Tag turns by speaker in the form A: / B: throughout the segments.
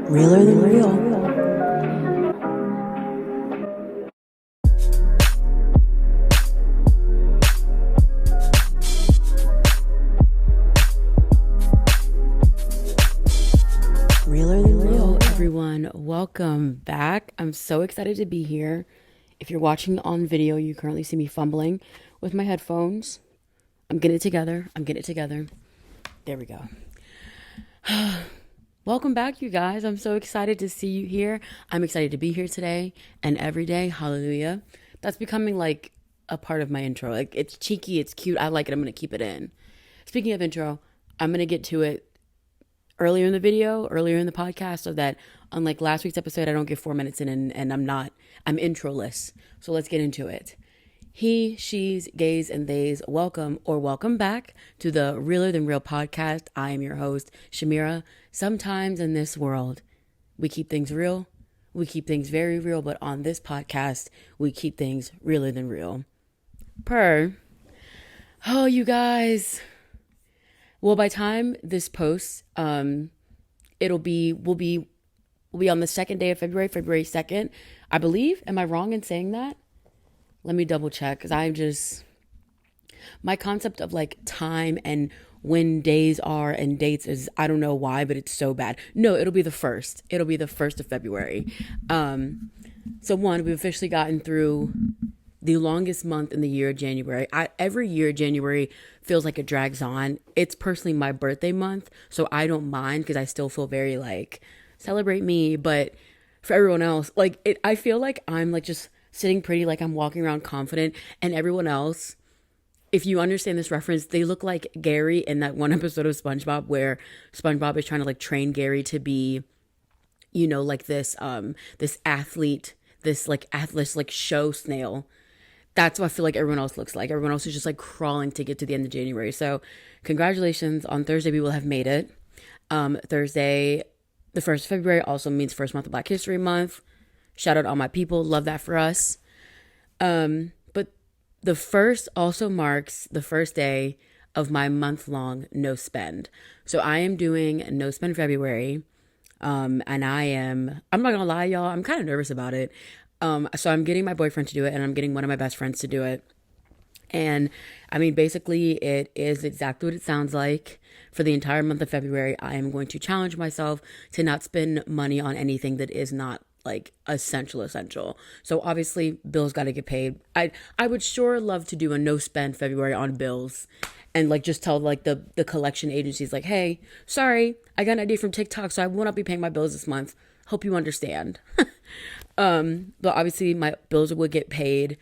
A: Realer than real. Realer than real.
B: Everyone, welcome back. I'm so excited to be here. If you're watching on video, you currently see me fumbling with my headphones. I'm getting it together. There we go. Welcome back, you guys. I'm so excited to see you here. I'm excited to be here today and every day. Hallelujah. That's becoming like a part of my intro. Like, it's cheeky, it's cute. I like it. I'm going to keep it in. Speaking of intro, I'm going to get to it earlier in the podcast, so that unlike last week's episode, I don't get 4 minutes in and I'm introless. So let's get into it. He, she's, gays, and theys, welcome back to the Realer Than Real podcast. I am your host, Shamira. Sometimes in this world, we keep things real. We keep things very real, but on this podcast, we keep things realer than real. Oh, you guys. Well, by time this posts, we'll be on the second day of February 2nd, I believe. Am I wrong in saying that? Let me double check, because my concept of like time and when days are and dates is, I don't know why, but it's so bad. No, it'll be the 1st. It'll be the 1st of February. So we've officially gotten through the longest month in the year, January. Every year, January feels like it drags on. It's personally my birthday month, so I don't mind because I still feel very like, celebrate me. But for everyone else, I feel like I'm like just sitting pretty, like I'm walking around confident, and everyone else, if you understand this reference, they look like Gary in that one episode of SpongeBob where SpongeBob is trying to like train Gary to be, like this athlete, this like show snail. That's what I feel like everyone else looks like. Everyone else is just like crawling to get to the end of January. So congratulations. On Thursday, we will have made it. Thursday, the 1st of February also means first month of Black History Month. Shout out all my people. Love that for us. But the 1st also marks the first day of my month-long no spend. So I am doing no spend February. And I'm not gonna lie, y'all, I'm kind of nervous about it. So I'm getting my boyfriend to do it, and I'm getting one of my best friends to do it. And I mean, basically it is exactly what it sounds like. For the entire month of February, I am going to challenge myself to not spend money on anything that is not like essential. So obviously bills got to get paid. I would sure love to do a no spend February on bills, and like just tell like the collection agencies like, hey, sorry, I got an idea from TikTok, so I will not be paying my bills this month. Hope you understand. But obviously my bills would get paid.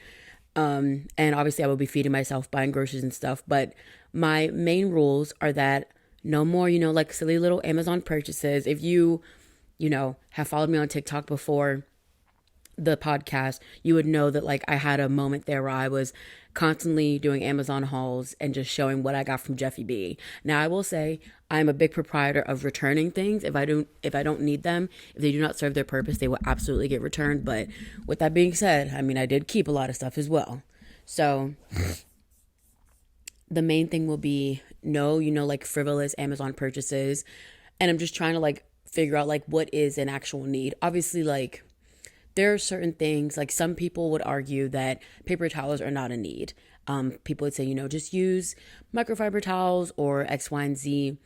B: And obviously I will be feeding myself, buying groceries and stuff. But my main rules are that no more, like silly little Amazon purchases. If you have followed me on TikTok before the podcast, you would know that like I had a moment there where I was constantly doing Amazon hauls and just showing what I got from Jeffy B. Now I will say I'm a big proprietor of returning things. If I don't need them, if they do not serve their purpose, they will absolutely get returned. But with that being said, I mean, I did keep a lot of stuff as well. So the main thing will be no, like frivolous Amazon purchases. And I'm just trying to like figure out like what is an actual need. Obviously, like there are certain things, like some people would argue that paper towels are not a need. People would say, just use microfiber towels or X, Y, and Z.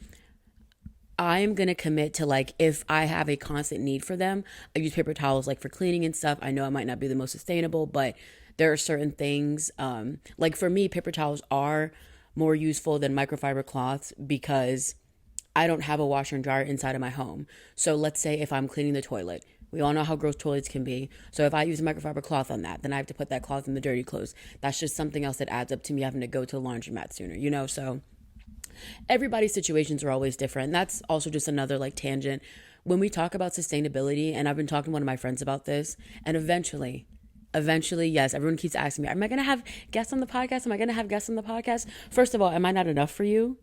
B: I'm going to commit to like, if I have a constant need for them, I use paper towels like for cleaning and stuff. I know it might not be the most sustainable, but there are certain things, like for me, paper towels are more useful than microfiber cloths because I don't have a washer and dryer inside of my home. So let's say if I'm cleaning the toilet, we all know how gross toilets can be. So if I use a microfiber cloth on that, then I have to put that cloth in the dirty clothes. That's just something else that adds up to me having to go to the laundromat sooner, So everybody's situations are always different. And that's also just another like tangent. When we talk about sustainability, and I've been talking to one of my friends about this, and eventually, yes, everyone keeps asking me, am I going to have guests on the podcast? First of all, am I not enough for you?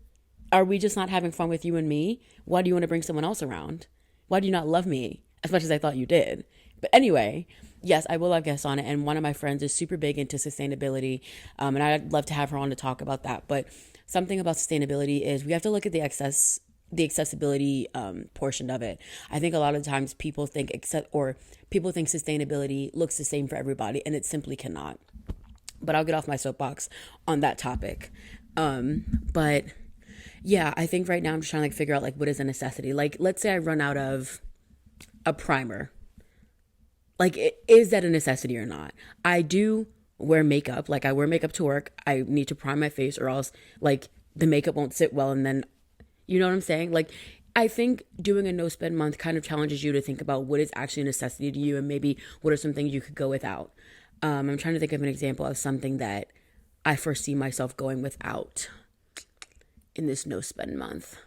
B: Are we just not having fun with you and me? Why do you want to bring someone else around? Why do you not love me as much as I thought you did? But anyway, yes, I will have guests on it. And one of my friends is super big into sustainability. And I'd love to have her on to talk about that. But something about sustainability is we have to look at the excess the accessibility portion of it. I think a lot of times people think people think sustainability looks the same for everybody, and it simply cannot. But I'll get off my soapbox on that topic. But yeah, I think right now I'm just trying to like figure out like what is a necessity. Like, let's say I run out of a primer. Like, is that a necessity or not? I do wear makeup. Like, I wear makeup to work. I need to prime my face, or else like the makeup won't sit well, and then, you know what I'm saying? Like, I think doing a no spend month kind of challenges you to think about what is actually a necessity to you, and maybe what are some things you could go without. I'm trying to think of an example of something that I foresee myself going without in this no spend month.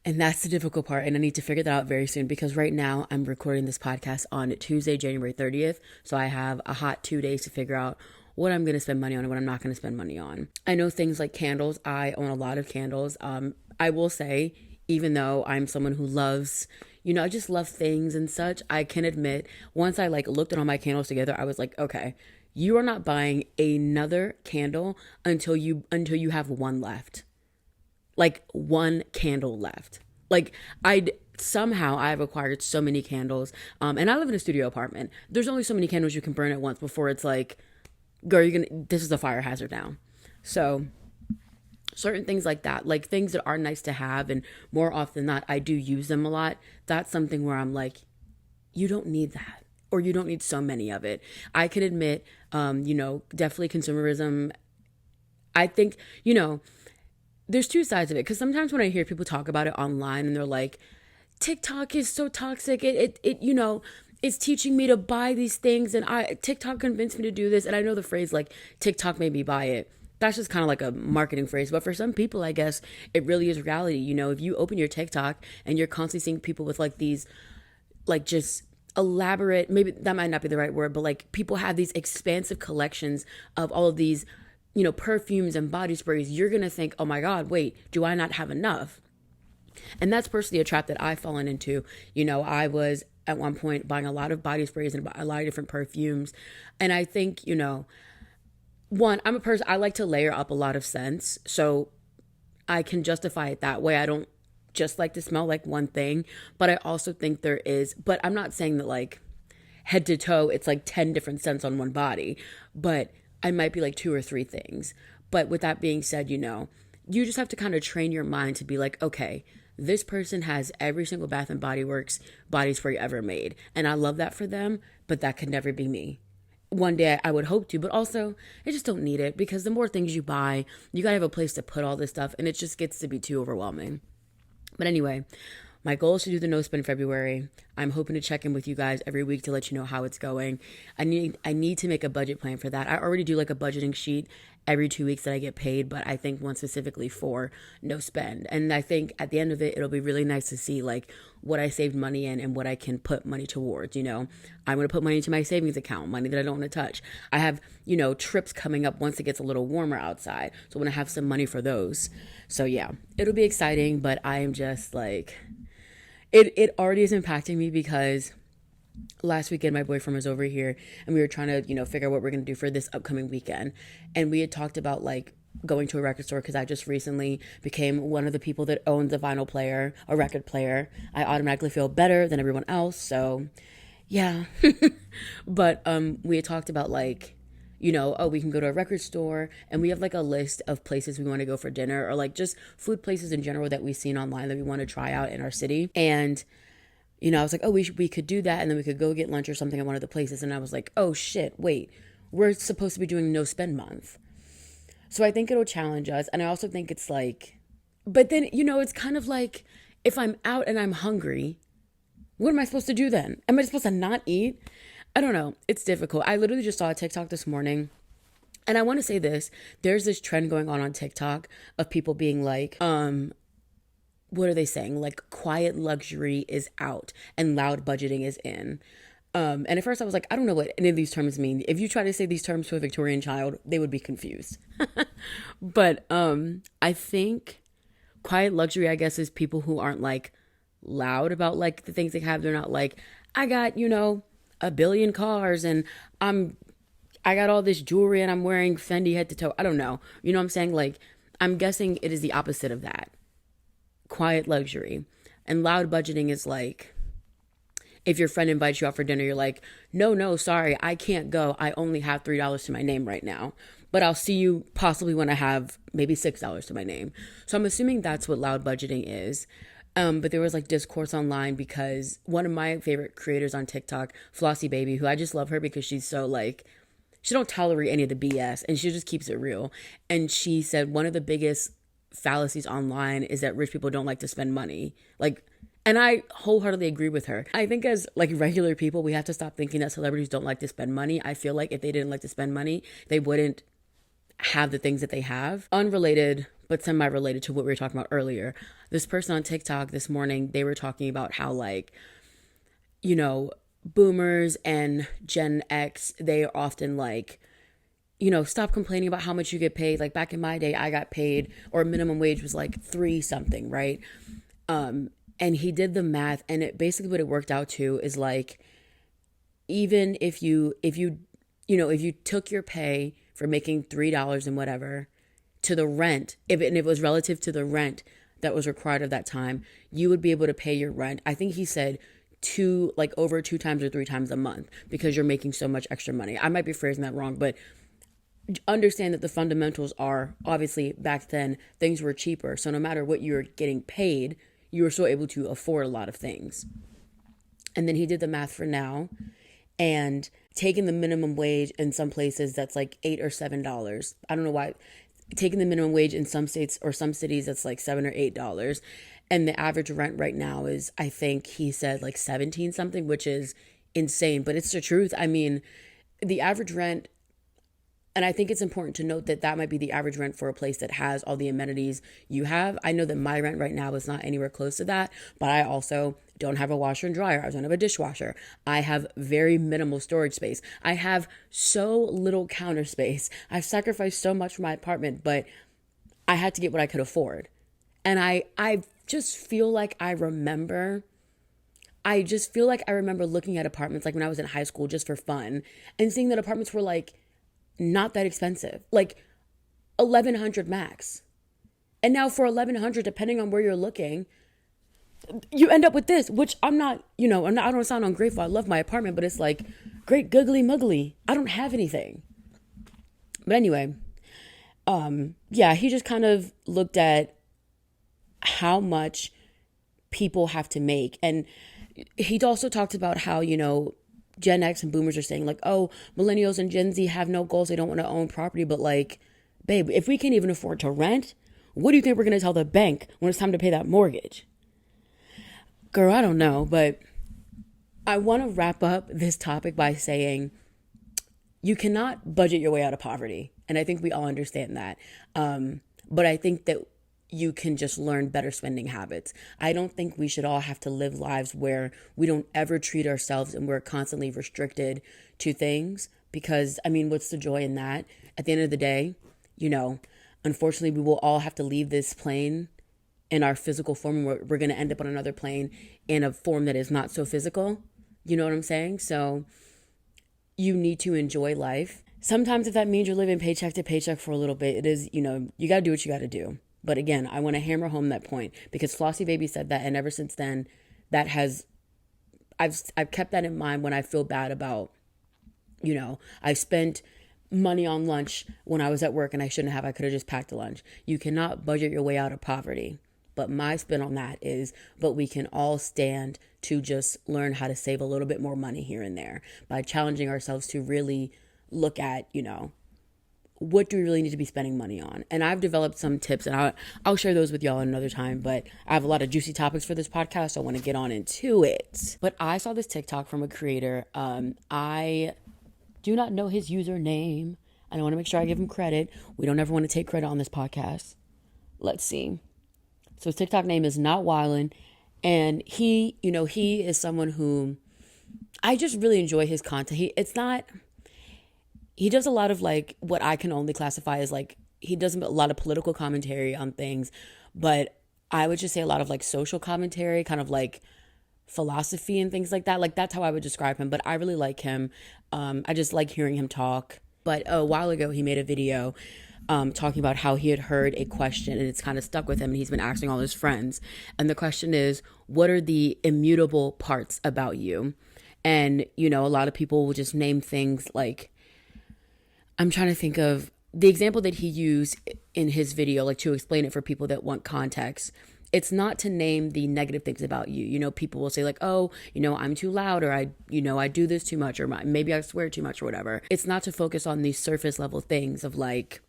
B: And that's the difficult part. And I need to figure that out very soon, because right now I'm recording this podcast on Tuesday, January 30th. So I have a hot 2 days to figure out what I'm going to spend money on and what I'm not going to spend money on. I know things like candles. I own a lot of candles. I will say, even though I'm someone who loves, I just love things and such, I can admit, once I like looked at all my candles together, I was like, okay, you are not buying another candle until you have one left. Like, one candle left. Like, I've acquired so many candles. And I live in a studio apartment. There's only so many candles you can burn at once before it's like, girl, this is a fire hazard now. So certain things like that, like things that are nice to have, and more often than not, I do use them a lot. That's something where I'm like, you don't need that, or you don't need so many of it. I can admit, definitely consumerism. I think, there's two sides of it, because sometimes when I hear people talk about it online and they're like, TikTok is so toxic, it's teaching me to buy these things, and TikTok convinced me to do this. And I know the phrase like TikTok made me buy it, that's just kind of like a marketing phrase, but for some people, I guess it really is reality. If you open your TikTok and you're constantly seeing people with like these like just elaborate, maybe that might not be the right word, but like people have these expansive collections of all of these perfumes and body sprays, you're going to think, oh my God, wait, do I not have enough? And that's personally a trap that I've fallen into. I was at one point buying a lot of body sprays and a lot of different perfumes. And I think, one, I'm a person, I like to layer up a lot of scents. So I can justify it that way. I don't just like to smell like one thing, but I also think but I'm not saying that like head to toe, it's like 10 different scents on one body, but I might be like 2 or 3 things. But with that being said, you just have to kind of train your mind to be like, okay, this person has every single Bath and Body Works body spray ever made. And I love that for them, but that could never be me. One day I would hope to, but also I just don't need it, because the more things you buy, you got to have a place to put all this stuff, and it just gets to be too overwhelming. But anyway, my goal is to do the no spend February. I'm hoping to check in with you guys every week to let you know how it's going. I need to make a budget plan for that. I already do like a budgeting sheet every 2 weeks that I get paid, but I think one specifically for no spend. And I think at the end of it, it'll be really nice to see like what I saved money in and what I can put money towards. I'm going to put money into my savings account, money that I don't want to touch. I have, trips coming up once it gets a little warmer outside. So I want to have some money for those. So yeah, it'll be exciting, but I am just like, it already is impacting me, because last weekend my boyfriend was over here and we were trying to, figure out what we're going to do for this upcoming weekend. And we had talked about like going to a record store, because I just recently became one of the people that owns a record player. I automatically feel better than everyone else. So yeah. But we had talked about like, we can go to a record store, and we have like a list of places we want to go for dinner, or like just food places in general that we've seen online that we want to try out in our city. And, I was like, oh, we could do that. And then we could go get lunch or something at one of the places. And I was like, oh shit, wait, we're supposed to be doing no spend month. So I think it'll challenge us. And I also think it's like, but then, it's kind of like, if I'm out and I'm hungry, what am I supposed to do then? Am I supposed to not eat? I don't know. It's difficult. I literally just saw a TikTok this morning, and I want to say this. There's this trend going on TikTok of people being like, what are they saying? Like, quiet luxury is out and loud budgeting is in. And at first I was like, I don't know what any of these terms mean. If you try to say these terms to a Victorian child, they would be confused. But I think quiet luxury, I guess, is people who aren't like loud about like the things they have. They're not like, I got, a billion cars and I got all this jewelry and I'm wearing Fendi head to toe. I don't know. You know what I'm saying? Like, I'm guessing it is the opposite of that. Quiet luxury. And loud budgeting is like, if your friend invites you out for dinner, you're like, no, sorry, I can't go. I only have $3 to my name right now. But I'll see you possibly when I have maybe $6 to my name. So I'm assuming that's what loud budgeting is. But there was like discourse online because one of my favorite creators on TikTok, Flossie Baby, who I just love her because she's so like, she don't tolerate any of the BS and she just keeps it real. And she said one of the biggest fallacies online is that rich people don't like to spend money. Like, and I wholeheartedly agree with her. I think as like regular people, we have to stop thinking that celebrities don't like to spend money. I feel like if they didn't like to spend money, they wouldn't have the things that they have. Unrelated, but semi-related to what we were talking about earlier. This person on TikTok this morning, they were talking about how like, you know, boomers and Gen X, they are often like, you know, stop complaining about how much you get paid. Like back in my day, I got paid, or minimum wage was like 3 something, right? And he did the math, and it basically what it worked out to is like, even if you took your pay for making $3 and whatever to the rent, if it was relative to the rent that was required of that time, you would be able to pay your rent. I think he said over 2 times or 3 times a month because you're making so much extra money. I might be phrasing that wrong, but understand that the fundamentals are obviously back then things were cheaper. So no matter what you were getting paid, you were still able to afford a lot of things. And then he did the math for now and taking the minimum wage in some places that's like $8 or $7. I don't know why. Taking the minimum wage in some states or some cities that's like $7 or $8. And the average rent right now is, I think he said like 17 something, which is insane, but it's the truth. I mean, the average rent, and I think it's important to note that that might be the average rent for a place that has all the amenities you have. I know that my rent right now is not anywhere close to that, but I also don't have a washer and dryer. I don't have a dishwasher. I have very minimal storage space. I have so little counter space. I've sacrificed so much for my apartment, but I had to get what I could afford. And I just feel like I remember looking at apartments like when I was in high school just for fun and seeing that apartments were like not that expensive, like 1,100 max. And now for 1,100, depending on where you're looking, you end up with this, which I don't sound ungrateful. I love my apartment, but it's like great googly muggly. I don't have anything. But anyway, he just kind of looked at how much people have to make. And he also talked about how, Gen X and boomers are saying like, oh, millennials and Gen Z have no goals. They don't want to own property. But like, babe, if we can't even afford to rent, what do you think we're going to tell the bank when it's time to pay that mortgage? Girl, I don't know. But I want to wrap up this topic by saying you cannot budget your way out of poverty. And I think we all understand that. But I think that you can just learn better spending habits. I don't think we should all have to live lives where we don't ever treat ourselves and we're constantly restricted to things, because what's the joy in that? At the end of the day, unfortunately we will all have to leave this plane in our physical form, and we're going to end up on another plane in a form that is not so physical. You know what I'm saying? So you need to enjoy life. Sometimes if that means you're living paycheck to paycheck for a little bit, it is, you got to do what you got to do. But again, I want to hammer home that point because Flossie Baby said that, and ever since then, I've kept that in mind when I feel bad about, I've spent money on lunch when I was at work and I shouldn't have. I could have just packed a lunch. You cannot budget your way out of poverty. But my spin on that is, but we can all stand to just learn how to save a little bit more money here and there by challenging ourselves to really look at, what do we really need to be spending money on? And I've developed some tips, and I'll share those with y'all another time, but I have a lot of juicy topics for this podcast, so I want to get on into it. But I saw this TikTok from a creator. I do not know his username. I want to make sure I give him credit. We don't ever want to take credit on this podcast. Let's see. So his TikTok name is Not Wildin', and he is someone who I just really enjoy his content. He does a lot of like what I can only classify as like, he does a lot of political commentary on things, but I would just say a lot of like social commentary, kind of like philosophy and things like that. Like that's how I would describe him, but I really like him. I just like hearing him talk. But a while ago he made a video talking about how he had heard a question and it's kind of stuck with him and he's been asking all his friends. And the question is, what are the immutable parts about you? And, you know, a lot of people will just name things like, I'm trying to think of the example that he used in his video, like to explain it for people that want context. It's not to name the negative things about you. You know, people will say like, oh, you know, I'm too loud, or I do this too much, or maybe I swear too much or whatever. It's not to focus on these surface level things of like,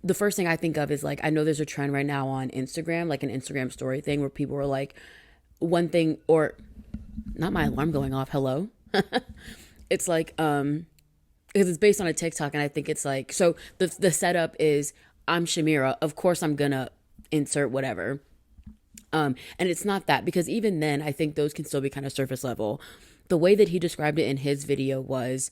B: the first thing I think of is like, I know there's a trend right now on Instagram, like an Instagram story thing where people are like, one thing, or not my alarm going off. Hello. It's like, because it's based on a TikTok, and I think it's like, so the setup is, I'm Shamira, of course I'm gonna insert whatever. And it's not that, because even then I think those can still be kind of surface level. The way that he described it in his video was,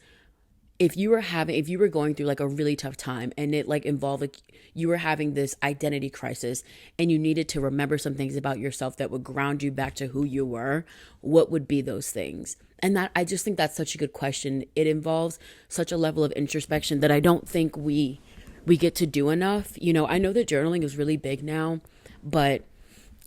B: if you were going through like a really tough time and it like involved like you were having this identity crisis and you needed to remember some things about yourself that would ground you back to who you were, what would be those things? And that, I just think that's such a good question. It involves such a level of introspection that I don't think we get to do enough. You know, I know that journaling is really big now, but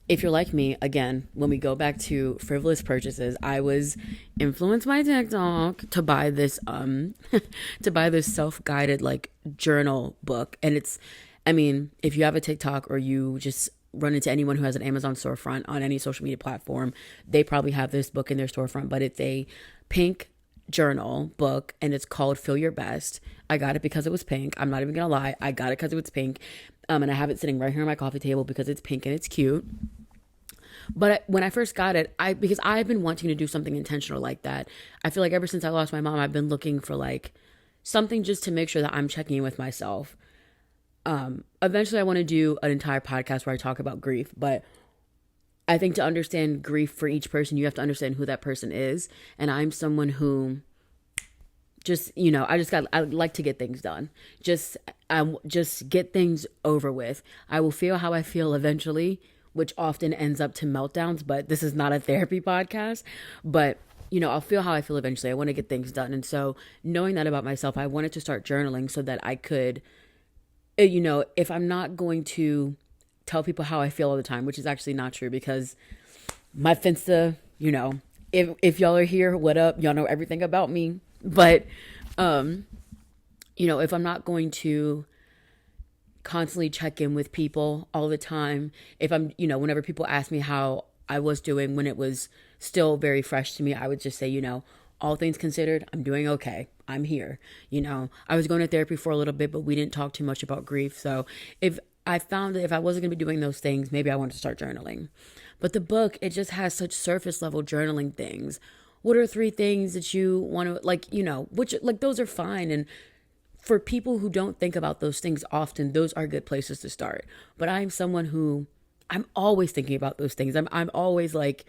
B: if you're like me, again, when we go back to frivolous purchases, I was influenced by TikTok to buy this to buy this self-guided like journal book. And it's, I mean, if you have a TikTok or you just run into anyone who has an Amazon storefront on any social media platform, they probably have this book in their storefront, but it's a pink journal book and it's called Feel Your Best. I got it because it was pink. I'm not even gonna lie. I got it because it was pink. And I have it sitting right here on my coffee table because it's pink and it's cute. But when I first got it, because I've been wanting to do something intentional like that. I feel like ever since I lost my mom, I've been looking for like something just to make sure that I'm checking in with myself. Eventually I want to do an entire podcast where I talk about grief, but I think to understand grief for each person, you have to understand who that person is. And I'm someone who just, you know, I like to get things done. Just get things over with. I will feel how I feel eventually, which often ends up to meltdowns, but this is not a therapy podcast. But, you know, I'll feel how I feel eventually. I want to get things done. And so knowing that about myself, I wanted to start journaling so that I could, you know, if I'm not going to tell people how I feel all the time, which is actually not true, because my Finsta, you know, if y'all are here, what up? Y'all know everything about me. But, you know, if I'm not going to constantly check in with people all the time, if I'm, you know, whenever people ask me how I was doing when it was still very fresh to me, I would just say, you know, all things considered, I'm doing okay. I'm here. You know, I was going to therapy for a little bit, but we didn't talk too much about grief. So if I found that if I wasn't going to be doing those things, maybe I wanted to start journaling. But the book, it just has such surface level journaling things. What are 3 things that you want to, like, you know, which, like, those are fine. And for people who don't think about those things often, those are good places to start. But I'm someone who, I'm always thinking about those things. I'm always like,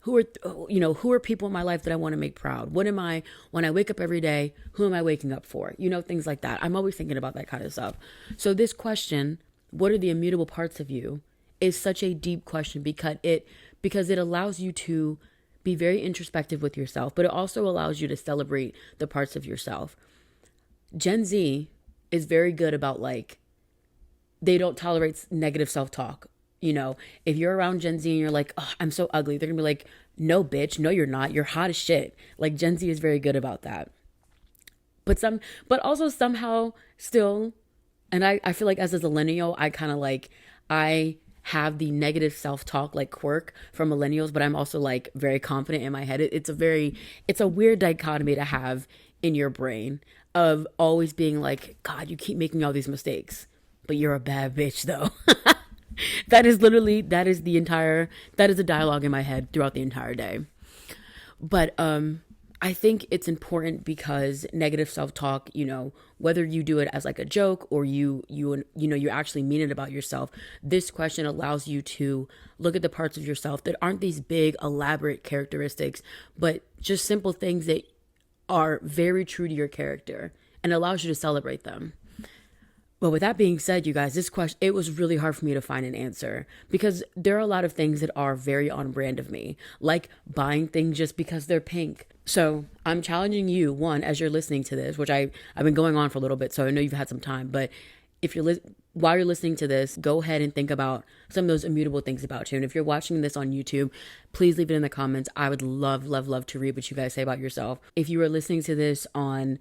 B: who are people in my life that I want to make proud? What am I, when I wake up every day, who am I waking up for? You know, things like that. I'm always thinking about that kind of stuff. So this question, what are the immutable parts of you, is such a deep question because it allows you to be very introspective with yourself, but it also allows you to celebrate the parts of yourself. Gen Z is very good about, like, they don't tolerate negative self-talk. You know, if you're around Gen Z and you're like, oh, I'm so ugly, they're gonna be like, no, bitch, no, you're not. You're hot as shit. Like, Gen Z is very good about that. But also somehow still, and I feel like as a millennial, I have the negative self-talk, like, quirk from millennials, but I'm also, like, very confident in my head. It's a weird dichotomy to have in your brain of always being like, God, you keep making all these mistakes, but you're a bad bitch though. That is a dialogue in my head throughout the entire day. But I think it's important because negative self-talk, you know, whether you do it as like a joke or you actually mean it about yourself, this question allows you to look at the parts of yourself that aren't these big elaborate characteristics, but just simple things that are very true to your character, and allows you to celebrate them. But with that being said, you guys, this question, it was really hard for me to find an answer because there are a lot of things that are very on brand of me, like buying things just because they're pink. So I'm challenging you, one, as you're listening to this, which I've been going on for a little bit, so I know you've had some time, but while you're listening to this, go ahead and think about some of those immutable things about you. And if you're watching this on YouTube, please leave it in the comments. I would love, love, love to read what you guys say about yourself. If you are listening to this on,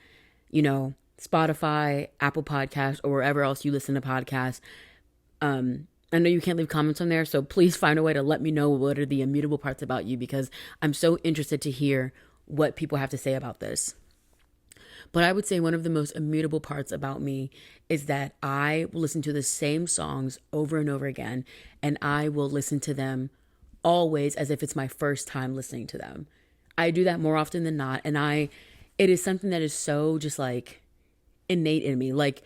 B: Spotify, Apple Podcasts, or wherever else you listen to podcasts, I know you can't leave comments on there, so please find a way to let me know what are the immutable parts about you, because I'm so interested to hear what people have to say about this. But I would say one of the most immutable parts about me is that I will listen to the same songs over and over again, and I will listen to them always as if it's my first time listening to them. I do that more often than not, and it is something that is so just like innate in me. Like,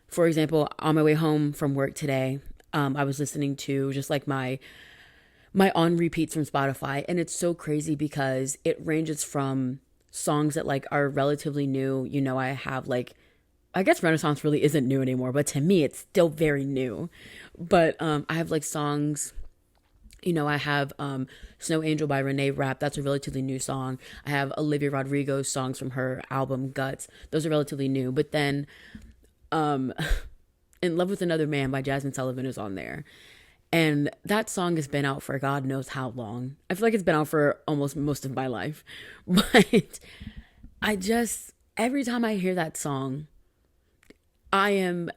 B: for example, on my way home from work today, I was listening to just like my on repeats from Spotify, and it's so crazy because it ranges from songs that like are relatively new. I have like, I guess Renaissance really isn't new anymore, but to me it's still very new. But I have like songs, I have Snow Angel by Renee Rapp. That's a relatively new song. I have Olivia Rodrigo's songs from her album Guts. Those are relatively new. But then In Love with Another Man by Jasmine Sullivan is on there. And that song has been out for God knows how long. I feel like it's been out for almost most of my life. But every time I hear that song, I am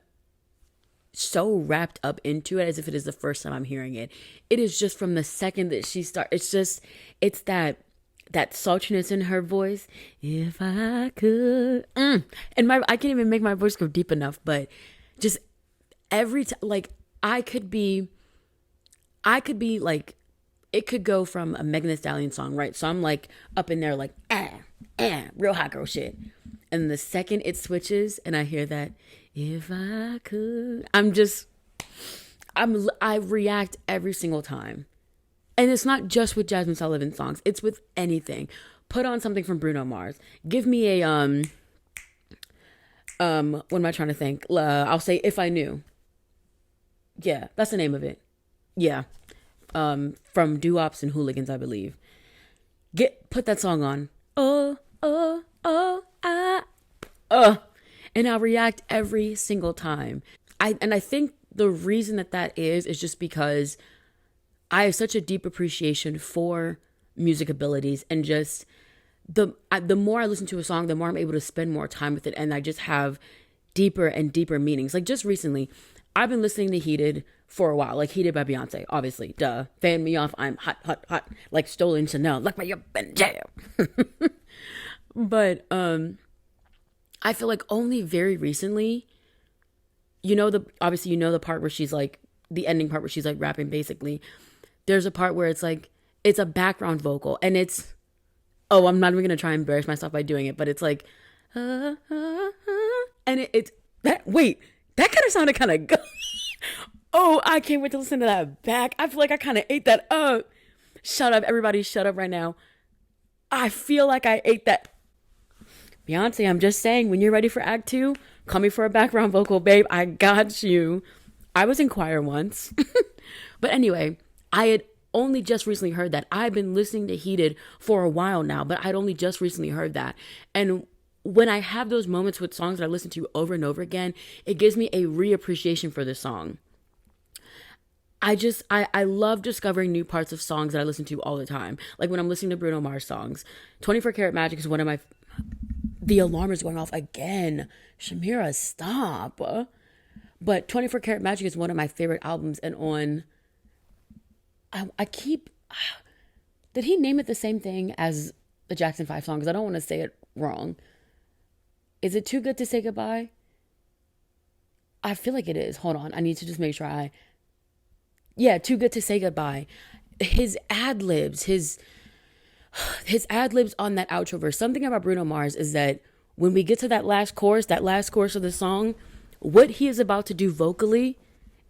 B: so wrapped up into it as if it is the first time I'm hearing it. It is just from the second that she starts. It's that saltiness in her voice. If I could. And I can't even make my voice go deep enough, but just every time, like, I could be like, it could go from a Megan Thee Stallion song, right? So I'm like up in there like, real hot girl shit. And the second it switches and I hear that, if I could, I react every single time. And it's not just with Jasmine Sullivan songs. It's with anything. Put on something from Bruno Mars. Give me a, what am I trying to think? I'll say If I Knew. Yeah, that's the name of it. Yeah. From Doo-Wops and Hooligans, I believe. Put that song on. And I'll react every single time. I think the reason that is just because I have such a deep appreciation for music abilities, and just the more I listen to a song, the more I'm able to spend more time with it, and I just have deeper and deeper meanings. Like, just recently, I've been listening to Heated for a while, like Heated by Beyonce, obviously, duh. Fan me off, I'm hot, hot, hot, like stolen Chanel, lock me up in jail. But I feel like only very recently, obviously the part where she's like, the ending part where she's like rapping basically. There's a part where it's like, it's a background vocal, and it's, I'm not even gonna try and embarrass myself by doing it, but it's like, and it's that, wait, that kind of sounded kind of good. Oh, I can't wait to listen to that back. I feel like I kind of ate that up. Shut up, everybody, shut up right now. I feel like I ate that. Beyonce, I'm just saying, when you're ready for Act 2, call me for a background vocal, babe. I got you. I was in choir once. But anyway, I had only just recently heard that. I've been listening to Heated for a while now, but I'd only just recently heard that. And when I have those moments with songs that I listen to over and over again, it gives me a reappreciation for the song. I love discovering new parts of songs that I listen to all the time. Like when I'm listening to Bruno Mars songs. 24 Karat Magic is one of my... The alarm is going off again. Shamira, stop. But 24 Karat Magic is one of my favorite albums. And on... I keep... Did he name it the same thing as the Jackson 5 song? Because I don't want to say it wrong. Is it Too Good to Say Goodbye? I feel like it is. Hold on. I need to just make sure Yeah, Too Good to Say Goodbye. His ad-libs, his ad-libs on that outro verse. Something about Bruno Mars is that when we get to that last chorus of the song, what he is about to do vocally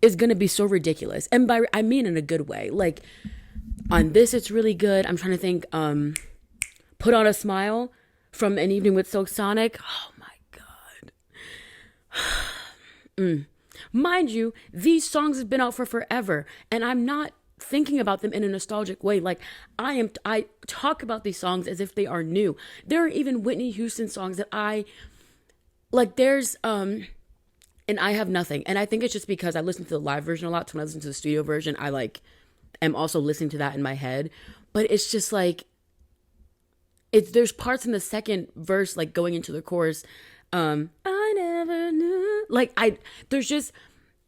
B: is going to be so ridiculous. And I mean in a good way. Like, on this, it's really good. I'm trying to think, Put on a Smile from An Evening with Silk Sonic. Oh my God. Mind you, these songs have been out for forever, and I'm not thinking about them in a nostalgic way. Like, I talk about these songs as if they are new. There are even Whitney Houston songs that I like. There's In And I have nothing. And I think it's just because I listen to the live version a lot. So when I listen to the studio version, I like am also listening to that in my head. But it's just like, there's parts in the second verse, like going into the chorus. I never knew. Like there's just,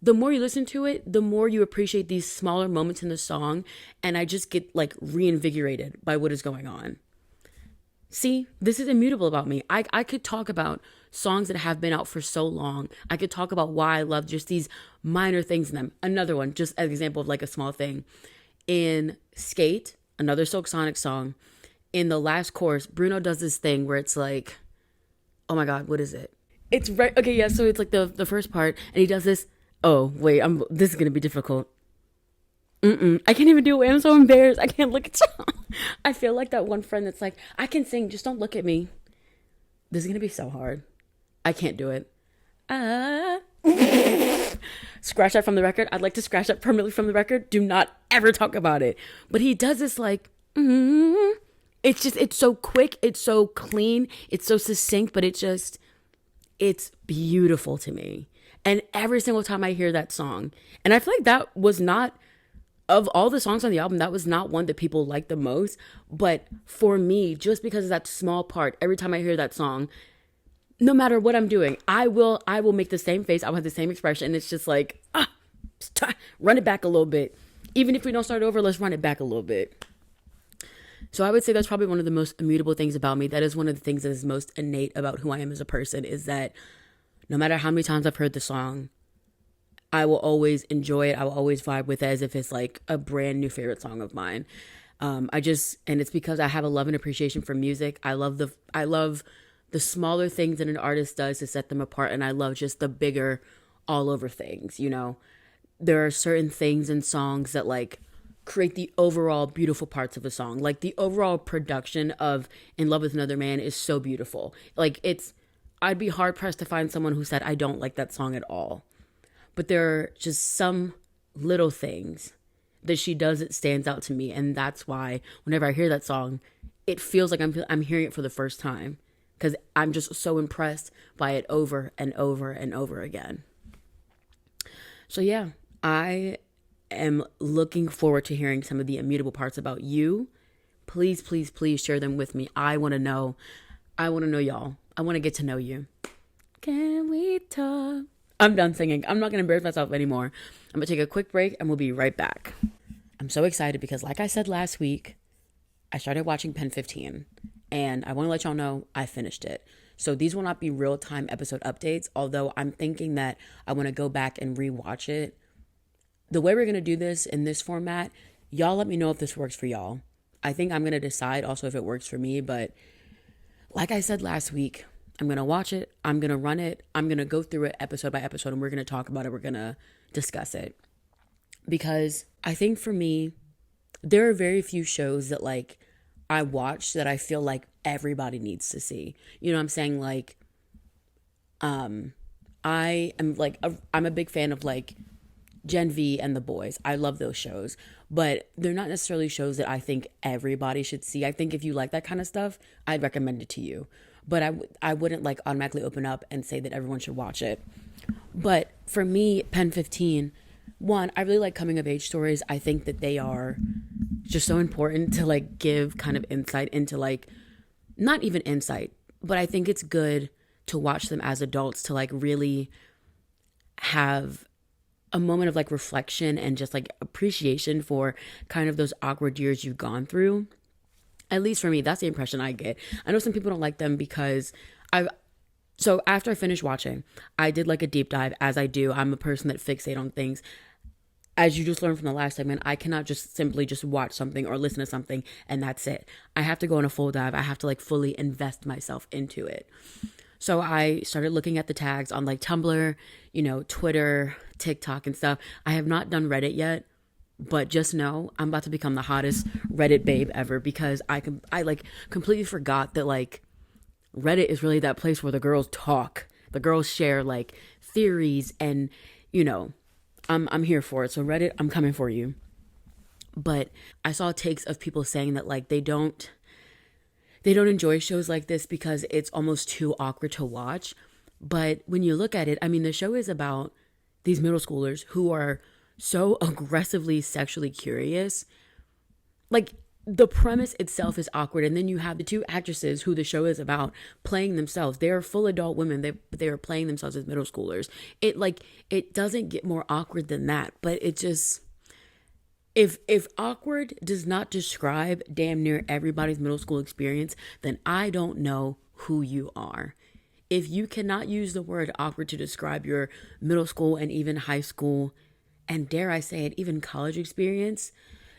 B: the more you listen to it, the more you appreciate these smaller moments in the song. And I just get like reinvigorated by what is going on. See, this is immutable about me. I could talk about songs that have been out for so long. I could talk about why I love just these minor things in them. Another one, just as an example of like a small thing. In Skate, another Silk Sonic song, in the last chorus, Bruno does this thing where it's like, oh my God, what is it? It's right. Okay, yeah. So it's like the first part, and he does this. Oh wait, this is gonna be difficult. I can't even do it. I'm so embarrassed. I can't look at you. I feel like that one friend that's like, I can sing, just don't look at me. This is gonna be so hard. I can't do it. Scratch that from the record. I'd like to scratch that permanently from the record. Do not ever talk about it. But he does this like, it's so quick. It's so clean. It's so succinct, but it's beautiful to me. And every single time I hear that song, and I feel like that was not, of all the songs on the album, that was not one that people liked the most. But for me, just because of that small part, every time I hear that song, no matter what I'm doing, I will make the same face. I'll have the same expression. And it's just like, run it back a little bit. Even if we don't start over, let's run it back a little bit. So I would say that's probably one of the most immutable things about me. That is one of the things that is most innate about who I am as a person, is that no matter how many times I've heard the song, I will always enjoy it. I will always vibe with it as if it's like a brand new favorite song of mine. And it's because I have a love and appreciation for music. I love the smaller things that an artist does to set them apart. And I love just the bigger all over things. You know, there are certain things in songs that like create the overall beautiful parts of a song. Like the overall production of In Love with Another Man is so beautiful. Like I'd be hard pressed to find someone who said, I don't like that song at all. But there are just some little things that she does that stands out to me. And that's why whenever I hear that song, it feels like I'm hearing it for the first time, because I'm just so impressed by it over and over and over again. So yeah, I am looking forward to hearing some of the immutable parts about you. Please, please, please share them with me. I want to know y'all. I want to get to know you. Can we talk? I'm done singing. I'm not going to embarrass myself anymore. I'm going to take a quick break and we'll be right back. I'm so excited because like I said last week, I started watching Pen 15 and I want to let y'all know I finished it. So these will not be real-time episode updates, although I'm thinking that I want to go back and rewatch it. The way we're going to do this in this format, y'all let me know if this works for y'all. I think I'm going to decide also if it works for me, but like I said last week, I'm going to watch it. I'm going to run it. I'm going to go through it episode by episode and we're going to talk about it. We're going to discuss it. Because I think for me, there are very few shows that like I watch that I feel like everybody needs to see. You know what I'm saying? Like, I am like, I'm a big fan of like Gen V and The Boys. I love those shows, but they're not necessarily shows that I think everybody should see. I think if you like that kind of stuff, I'd recommend it to you. But I wouldn't like automatically open up and say that everyone should watch it. But for me, Pen 15, one, I really like coming of age stories. I think that they are just so important to like give kind of insight into like, not even insight, but I think it's good to watch them as adults to like really have a moment of like reflection and just like appreciation for kind of those awkward years you've gone through. At least for me, that's the impression I get. I know some people don't like them because so after I finished watching, I did like a deep dive, as I do. I'm a person that fixate on things. As you just learned from the last segment, I cannot just simply just watch something or listen to something and that's it. I have to go on a full dive. I have to like fully invest myself into it. So I started looking at the tags on like Tumblr, you know, Twitter, TikTok and stuff. I have not done Reddit yet, but just know I'm about to become the hottest Reddit babe ever because I like completely forgot that like Reddit is really that place where the girls talk. The girls share like theories and, you know, I'm here for it. So Reddit, I'm coming for you. But I saw takes of people saying that like they don't enjoy shows like this because it's almost too awkward to watch. But when you look at it, I mean, the show is about these middle schoolers who are so aggressively sexually curious. Like, the premise itself is awkward, and then you have the two actresses who the show is about playing themselves. They are full adult women, but they are playing themselves as middle schoolers. It doesn't get more awkward than that. But it just, if awkward does not describe damn near everybody's middle school experience, then I don't know who you are. If you cannot use the word awkward to describe your middle school and even high school, and dare I say it, even college experience,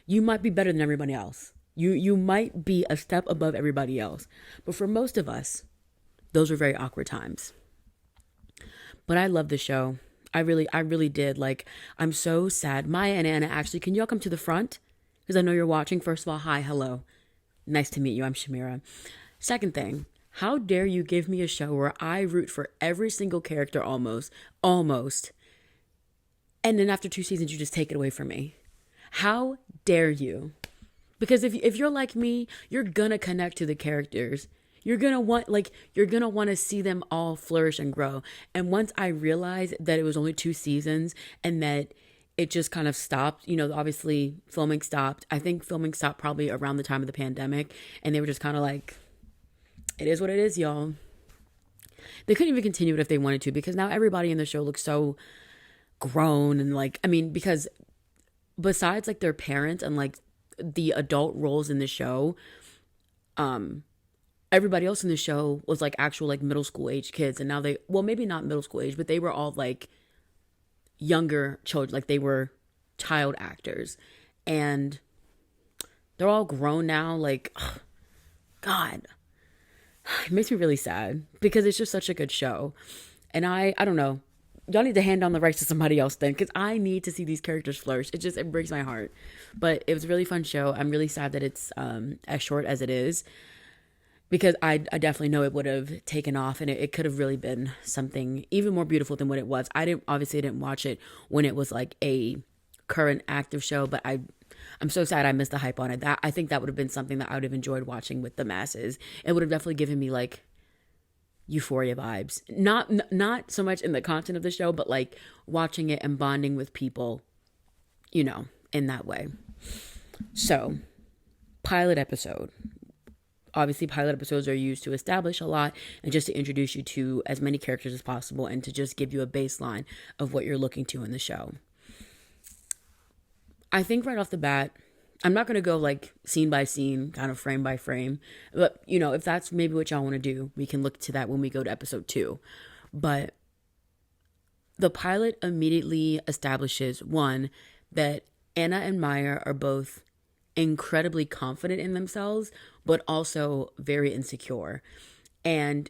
B: you might be better than everybody else. You might be a step above everybody else. But for most of us, those were very awkward times. But I love the show. I really did. Like, I'm so sad. Maya and Anna, actually, can y'all come to the front? Because I know you're watching. First of all, hi, hello. Nice to meet you. I'm Shamira. Second thing, how dare you give me a show where I root for every single character almost, and then after 2 seasons, you just take it away from me? How dare you? Because if you're like me, you're gonna connect to the characters. You're gonna want to see them all flourish and grow. And once I realized that it was only 2 seasons and that it just kind of stopped, obviously filming stopped. I think filming stopped probably around the time of the pandemic, and they were just kind of like, it is what it is, y'all. They couldn't even continue it if they wanted to, because now everybody in the show looks so grown and because besides like their parents and like the adult roles in the show, everybody else in the show was like actual like middle school age kids, and now maybe not middle school age, but they were all like younger children, like they were child actors, and they're all grown now. Like, ugh, God, it makes me really sad because it's just such a good show. And I don't know, y'all need to hand down the rights to somebody else then, because I need to see these characters flourish. It breaks my heart. But it was a really fun show. I'm really sad that it's as short as it is, because I definitely know it would have taken off, and it could have really been something even more beautiful than what it was. I didn't watch it when it was like a current active show, but I'm so sad I missed the hype on it. I think that would have been something that I would have enjoyed watching with the masses. It would have definitely given me like Euphoria vibes. Not so much in the content of the show, but like watching it and bonding with people, in that way. So, pilot episode. Obviously, pilot episodes are used to establish a lot and just to introduce you to as many characters as possible and to just give you a baseline of what you're looking to in the show. I think right off the bat, I'm not going to go like scene by scene, kind of frame by frame. But, if that's maybe what y'all want to do, we can look to that when we go to episode 2. But the pilot immediately establishes, one, that Anna and Maya are both incredibly confident in themselves, but also very insecure. And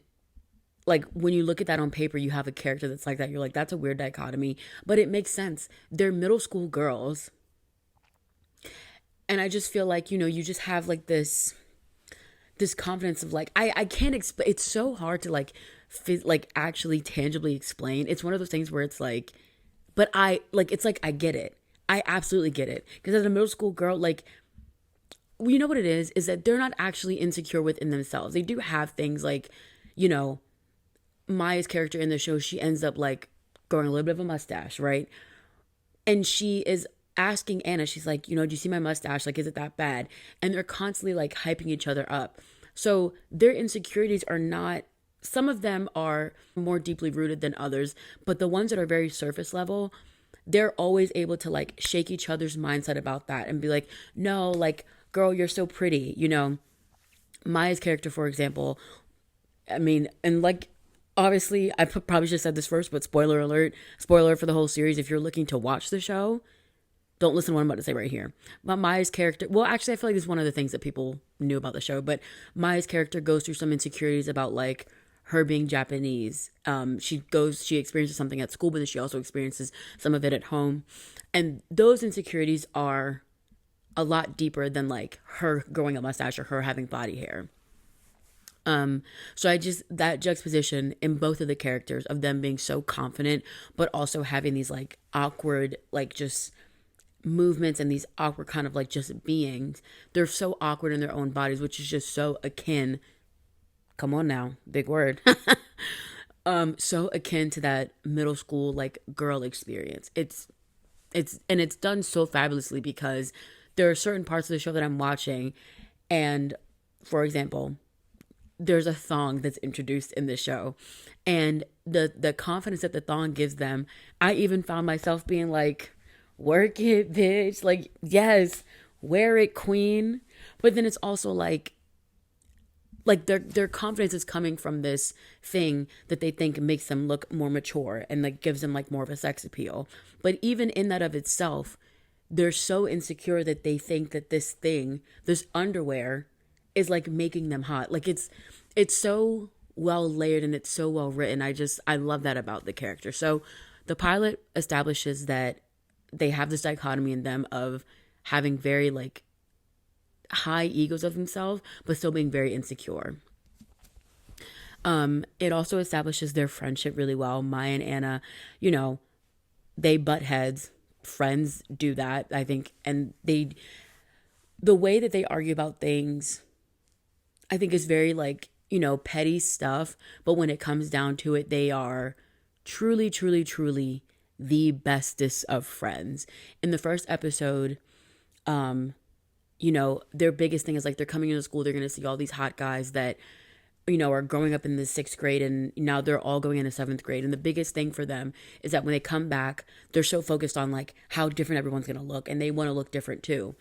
B: like when you look at that on paper, you have a character that's like that. You're like, that's a weird dichotomy, but it makes sense. They're middle school girls. And I just feel like, you just have like this confidence of like, I can't explain. It's so hard to like actually tangibly explain. It's one of those things where it's like, but it's like, I get it. I absolutely get it. Because as a middle school girl, like, you know what it is that they're not actually insecure within themselves. They do have things like, Maya's character in the show, she ends up like growing a little bit of a mustache, right? And she is asking Anna, she's like, do you see my mustache? Like, is it that bad? And they're constantly like hyping each other up. So their insecurities are not, some of them are more deeply rooted than others, but the ones that are very surface level, they're always able to like shake each other's mindset about that and be like, no, like, girl, you're so pretty, Maya's character, for example, I mean, and like, obviously, I probably should have said this first, but spoiler alert for the whole series. If you're looking to watch the show, don't listen to what I'm about to say right here. But Maya's character, well, actually, I feel like this is one of the things that people knew about the show, but Maya's character goes through some insecurities about like her being Japanese. She experiences something at school, but then she also experiences some of it at home. And those insecurities are a lot deeper than like her growing a mustache or her having body hair. So that juxtaposition in both of the characters of them being so confident, but also having these like awkward, like just movements and these awkward kind of like just beings. They're so awkward in their own bodies, which is just so akin. Come on now, big word. So akin to that middle school like girl experience. It's done so fabulously because there are certain parts of the show that I'm watching, and for example, there's a thong that's introduced in the show, and the confidence that the thong gives them, I even found myself being like, work it, bitch, like, yes, wear it, queen. But then it's also like their confidence is coming from this thing that they think makes them look more mature and like gives them like more of a sex appeal. But even in that of itself, they're so insecure that they think that this thing, this underwear, is like making them hot. Like it's so well layered and it's so well written. I love that about the character. So the pilot establishes that they have this dichotomy in them of having very like high egos of themselves but still being very insecure. It also establishes their friendship really well. Maya and Anna, you know, they butt heads. Friends do that, I think, and the way that they argue about things, I think, is very like, you know, petty stuff, but when it comes down to it, they are truly, truly, truly the bestest of friends. In the first episode, you know, their biggest thing is like they're coming into school, they're going to see all these hot guys that, you know, are growing up in the 6th grade and now they're all going into 7th grade. And the biggest thing for them is that when they come back, they're so focused on like how different everyone's going to look and they want to look different too.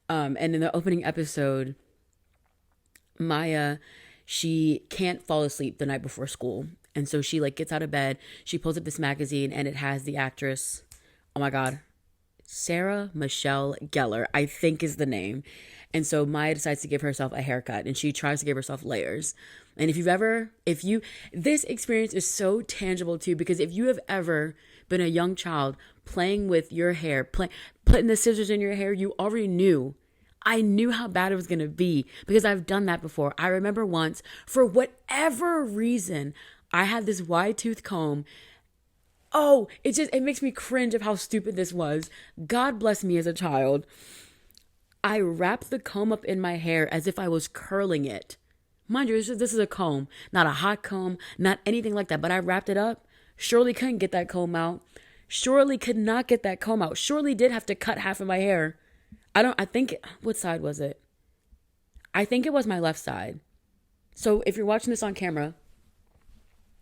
B: And in the opening episode, Maya, she can't fall asleep the night before school. And so she like gets out of bed, she pulls up this magazine and it has the actress, oh my God, Sarah Michelle Gellar, I think is the name. And so Maya decides to give herself a haircut and she tries to give herself layers. And this experience is so tangible too, because if you have ever been a young child playing with your hair, putting the scissors in your hair, you already knew. I knew how bad it was going to be because I've done that before. I remember once, for whatever reason, I had this wide tooth comb. Oh, it makes me cringe of how stupid this was. God bless me as a child. I wrapped the comb up in my hair as if I was curling it. Mind you, this is a comb, not a hot comb, not anything like that, but I wrapped it up. Surely couldn't get that comb out. Surely could not get that comb out. Surely did have to cut half of my hair. What side was it? I think it was my left side. So if you're watching this on camera,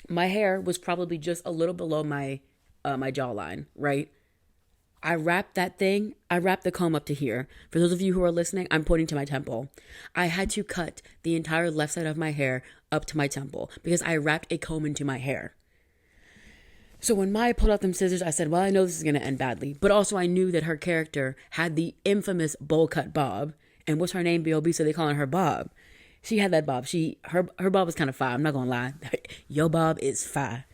B: my hair was probably just a little below my jawline, right? I wrapped the comb up to here. For those of you who are listening, I'm pointing to my temple. I had to cut the entire left side of my hair up to my temple because I wrapped a comb into my hair. So when Maya pulled out them scissors, I said, well, I know this is going to end badly. But also I knew that her character had the infamous bowl cut bob. And what's her name, B.O.B., so they calling her Bob. She had that bob. Her bob was kind of fire. I'm not going to lie. Yo bob is fire.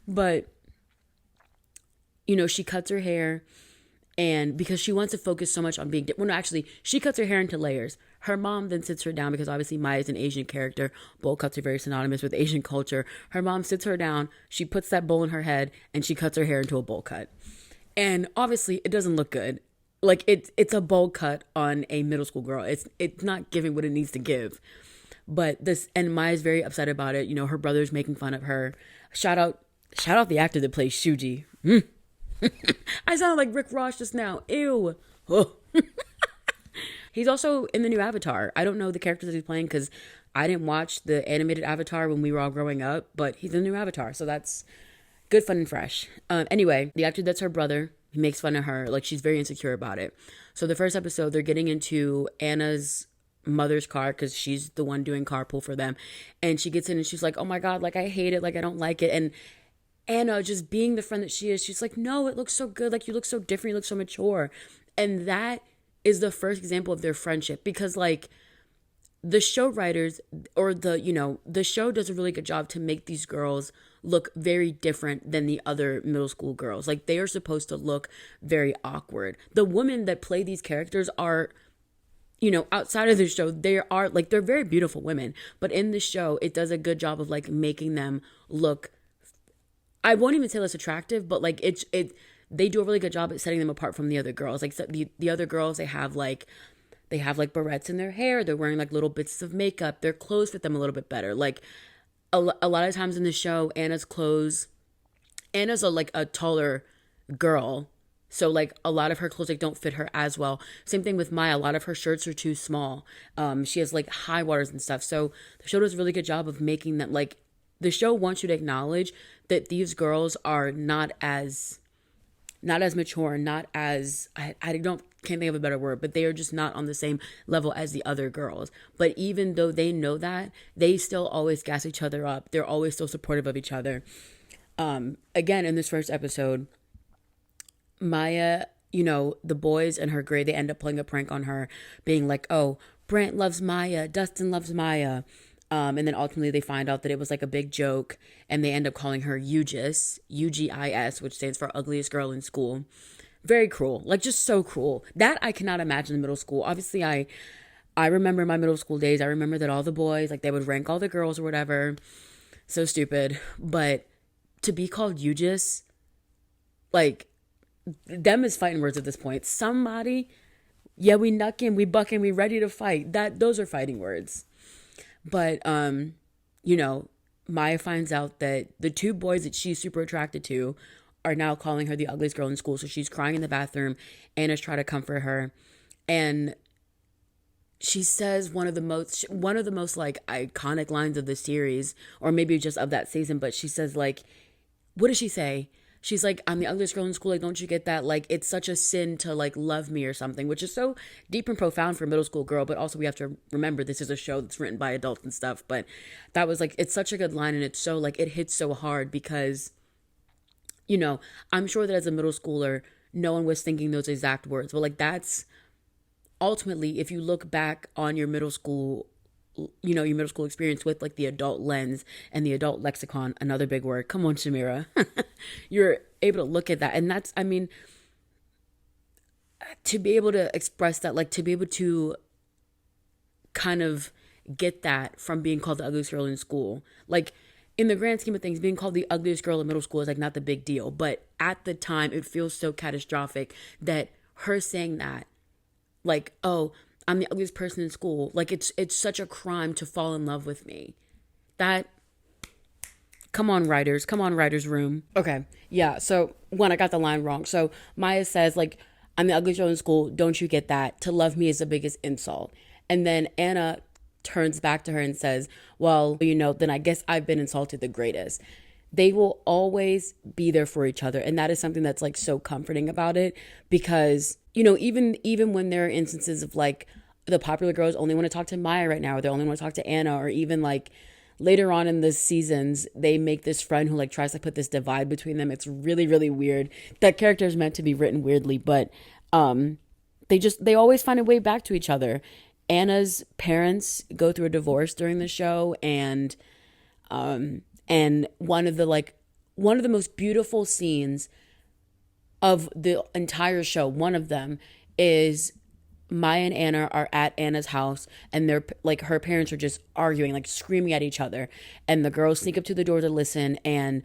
B: But, you know, she cuts her hair. And because she wants to focus so much on being... Well, no, actually, she cuts her hair into layers. Her mom then sits her down because obviously Maya is an Asian character. Bowl cuts are very synonymous with Asian culture. Her mom sits her down. She puts that bowl in her head and she cuts her hair into a bowl cut. And obviously, it doesn't look good. Like, it's a bowl cut on a middle school girl. It's not giving what it needs to give. But and Maya's very upset about it. You know, her brother's making fun of her. Shout out the actor that plays Shuji. I sounded like Rick Ross just now. Ew. Oh. He's also in the new Avatar. I don't know the characters that he's playing because I didn't watch the animated Avatar when we were all growing up, but he's in the new Avatar, so that's good, fun, and fresh. Anyway, the actor that's her brother, he makes fun of her. Like, she's very insecure about it. So the first episode, they're getting into Anna's mother's car because she's the one doing carpool for them. And she gets in and she's like, oh my God, like, I hate it. Like, I don't like it. And Anna, just being the friend that she is, she's like, no, it looks so good. Like, you look so different. You look so mature. And that is the first example of their friendship because, like, the show writers or the show does a really good job to make these girls look very different than the other middle school girls. Like, they are supposed to look very awkward. The women that play these characters are, you know, outside of the show, they're very beautiful women. But in the show, it does a good job of, like, making them look, I won't even say less attractive, but, like, they do a really good job at setting them apart from the other girls. Like, the other girls, they have barrettes in their hair. They're wearing, like, little bits of makeup. Their clothes fit them a little bit better. Like, a lot of times in the show, Anna's like a taller girl. So like a lot of her clothes like don't fit her as well. Same thing with Maya. A lot of her shirts are too small. She has like high waters and stuff. So the show does a really good job of making that like the show wants you to acknowledge that these girls are not as mature, not as I don't can't think of a better word, but they are just not on the same level as the other girls. But even though they know that, they still always gas each other up. They're always still supportive of each other. Again, in this first episode, Maya, the boys in her grade, they end up playing a prank on her, being like, oh, Brent loves Maya, Dustin loves Maya. And then ultimately they find out that it was like a big joke, and they end up calling her UGIS, UGIS, which stands for ugliest girl in school. Very cruel, like just so cruel. That I cannot imagine in middle school. Obviously, I remember my middle school days. I remember that all the boys, like they would rank all the girls or whatever. So stupid. But to be called UGIS, like, them is fighting words at this point. Somebody, yeah, we knucking, we bucking, we ready to fight. Those are fighting words. But Maya finds out that the two boys that she's super attracted to are now calling her the ugliest girl in school. So she's crying in the bathroom. Anna's trying to comfort her, and she says one of the most like iconic lines of the series, or maybe just of that season. But she says, like, what does she say? She's like, I'm the ugliest girl in school. Like, don't you get that? Like, it's such a sin to like love me or something, which is so deep and profound for a middle school girl. But also we have to remember this is a show that's written by adults and stuff. But that was like, it's such a good line. And it's so like, it hits so hard because, I'm sure that as a middle schooler, no one was thinking those exact words. But like, that's ultimately, if you look back on your middle school experience with like the adult lens and the adult lexicon, another big word, come on, Shamira, you're able to look at that. And that's, I mean, to be able to express that, like to be able to kind of get that from being called the ugliest girl in school, like in the grand scheme of things, being called the ugliest girl in middle school is like not the big deal. But at the time, it feels so catastrophic that her saying that, like, oh, I'm the ugliest person in school. Like, it's such a crime to fall in love with me. That, come on, writers room. Okay, yeah, so one, I got the line wrong. So Maya says, like, I'm the ugliest girl in school. Don't you get that? To love me is the biggest insult. And then Anna turns back to her and says, well, then I guess I've been insulted the greatest. They will always be there for each other. And that is something that's like so comforting about it, because, even when there are instances of like the popular girls only want to talk to Maya right now, or they only want to talk to Anna, or even like later on in the seasons, they make this friend who like tries to put this divide between them. It's really, really weird. That character is meant to be written weirdly, but they always find a way back to each other. Anna's parents go through a divorce during the show, and one of the most beautiful scenes of the entire show, one of them is Maya and Anna are at Anna's house, and they're like, her parents are just arguing, like screaming at each other, and the girls sneak up to the door to listen. And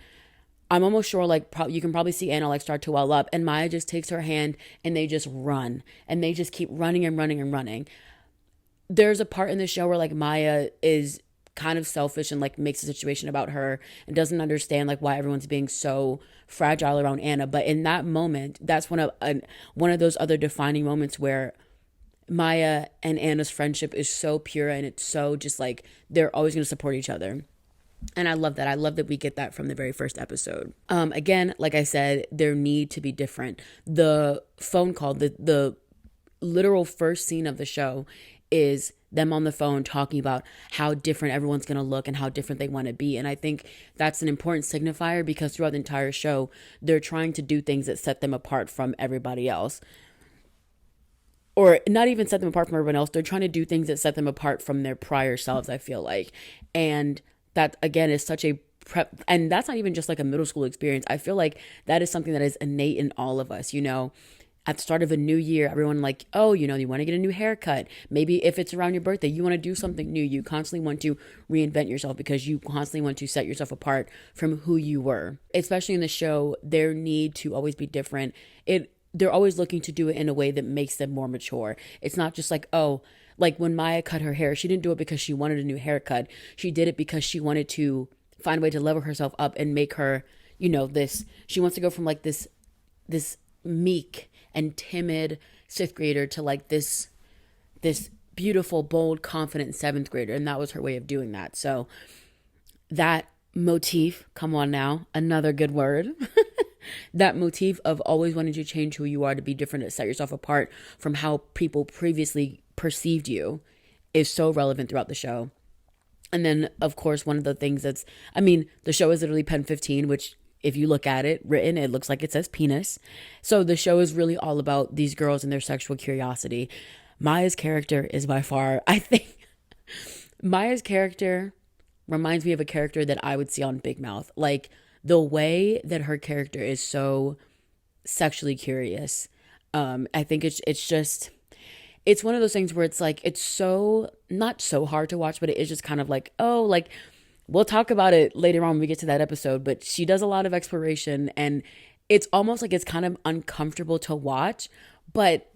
B: I'm almost sure like you can probably see Anna like start to well up, and Maya just takes her hand and they just run, and they just keep running and running and running. There's a part in the show where like Maya is kind of selfish and like makes the situation about her and doesn't understand like why everyone's being so fragile around Anna. But in that moment, that's one of those other defining moments where Maya and Anna's friendship is so pure, and it's so just like they're always going to support each other. And I love that. I love that we get that from the very first episode. Again, like I said, there need to be different. The phone call, the literal first scene of the show is them on the phone talking about how different everyone's going to look and how different they want to be. And I think that's an important signifier, because throughout the entire show, they're trying to do things that set them apart from everybody else. Or not even set them apart from everyone else. They're trying to do things that set them apart from their prior selves, I feel like. And that, again, is such a prep. And that's not even just like a middle school experience. I feel like that is something that is innate in all of us, At the start of a new year, everyone like, oh, you want to get a new haircut. Maybe if it's around your birthday, you want to do something new. You constantly want to reinvent yourself because you constantly want to set yourself apart from who you were. Especially in the show, their need to always be different. They're always looking to do it in a way that makes them more mature. It's not just like, oh, Like when Maya cut her hair, she didn't do it because she wanted a new haircut. She did it because she wanted to find a way to level herself up and make her, this, she wants to go from like this meek and timid 6th grader to like this beautiful, bold, confident 7th grader. And that was her way of doing that. So that motif, come on now, another good word. That motif of always wanting to change who you are, to be different, to set yourself apart from how people previously perceived you, is so relevant throughout the show. And then, of course, one of the things the show is literally pen 15, which if you look at it written, it looks like it says penis. So the show is really all about these girls and their sexual curiosity. Maya's character is by far, I think, Maya's character reminds me of a character that I would see on Big Mouth. Like, the way that her character is so sexually curious. I think it's one of those things where it's like, it's so, not so hard to watch, but it is just kind of like, oh, like, we'll talk about it later on when we get to that episode, but she does a lot of exploration, and it's almost like it's kind of uncomfortable to watch. But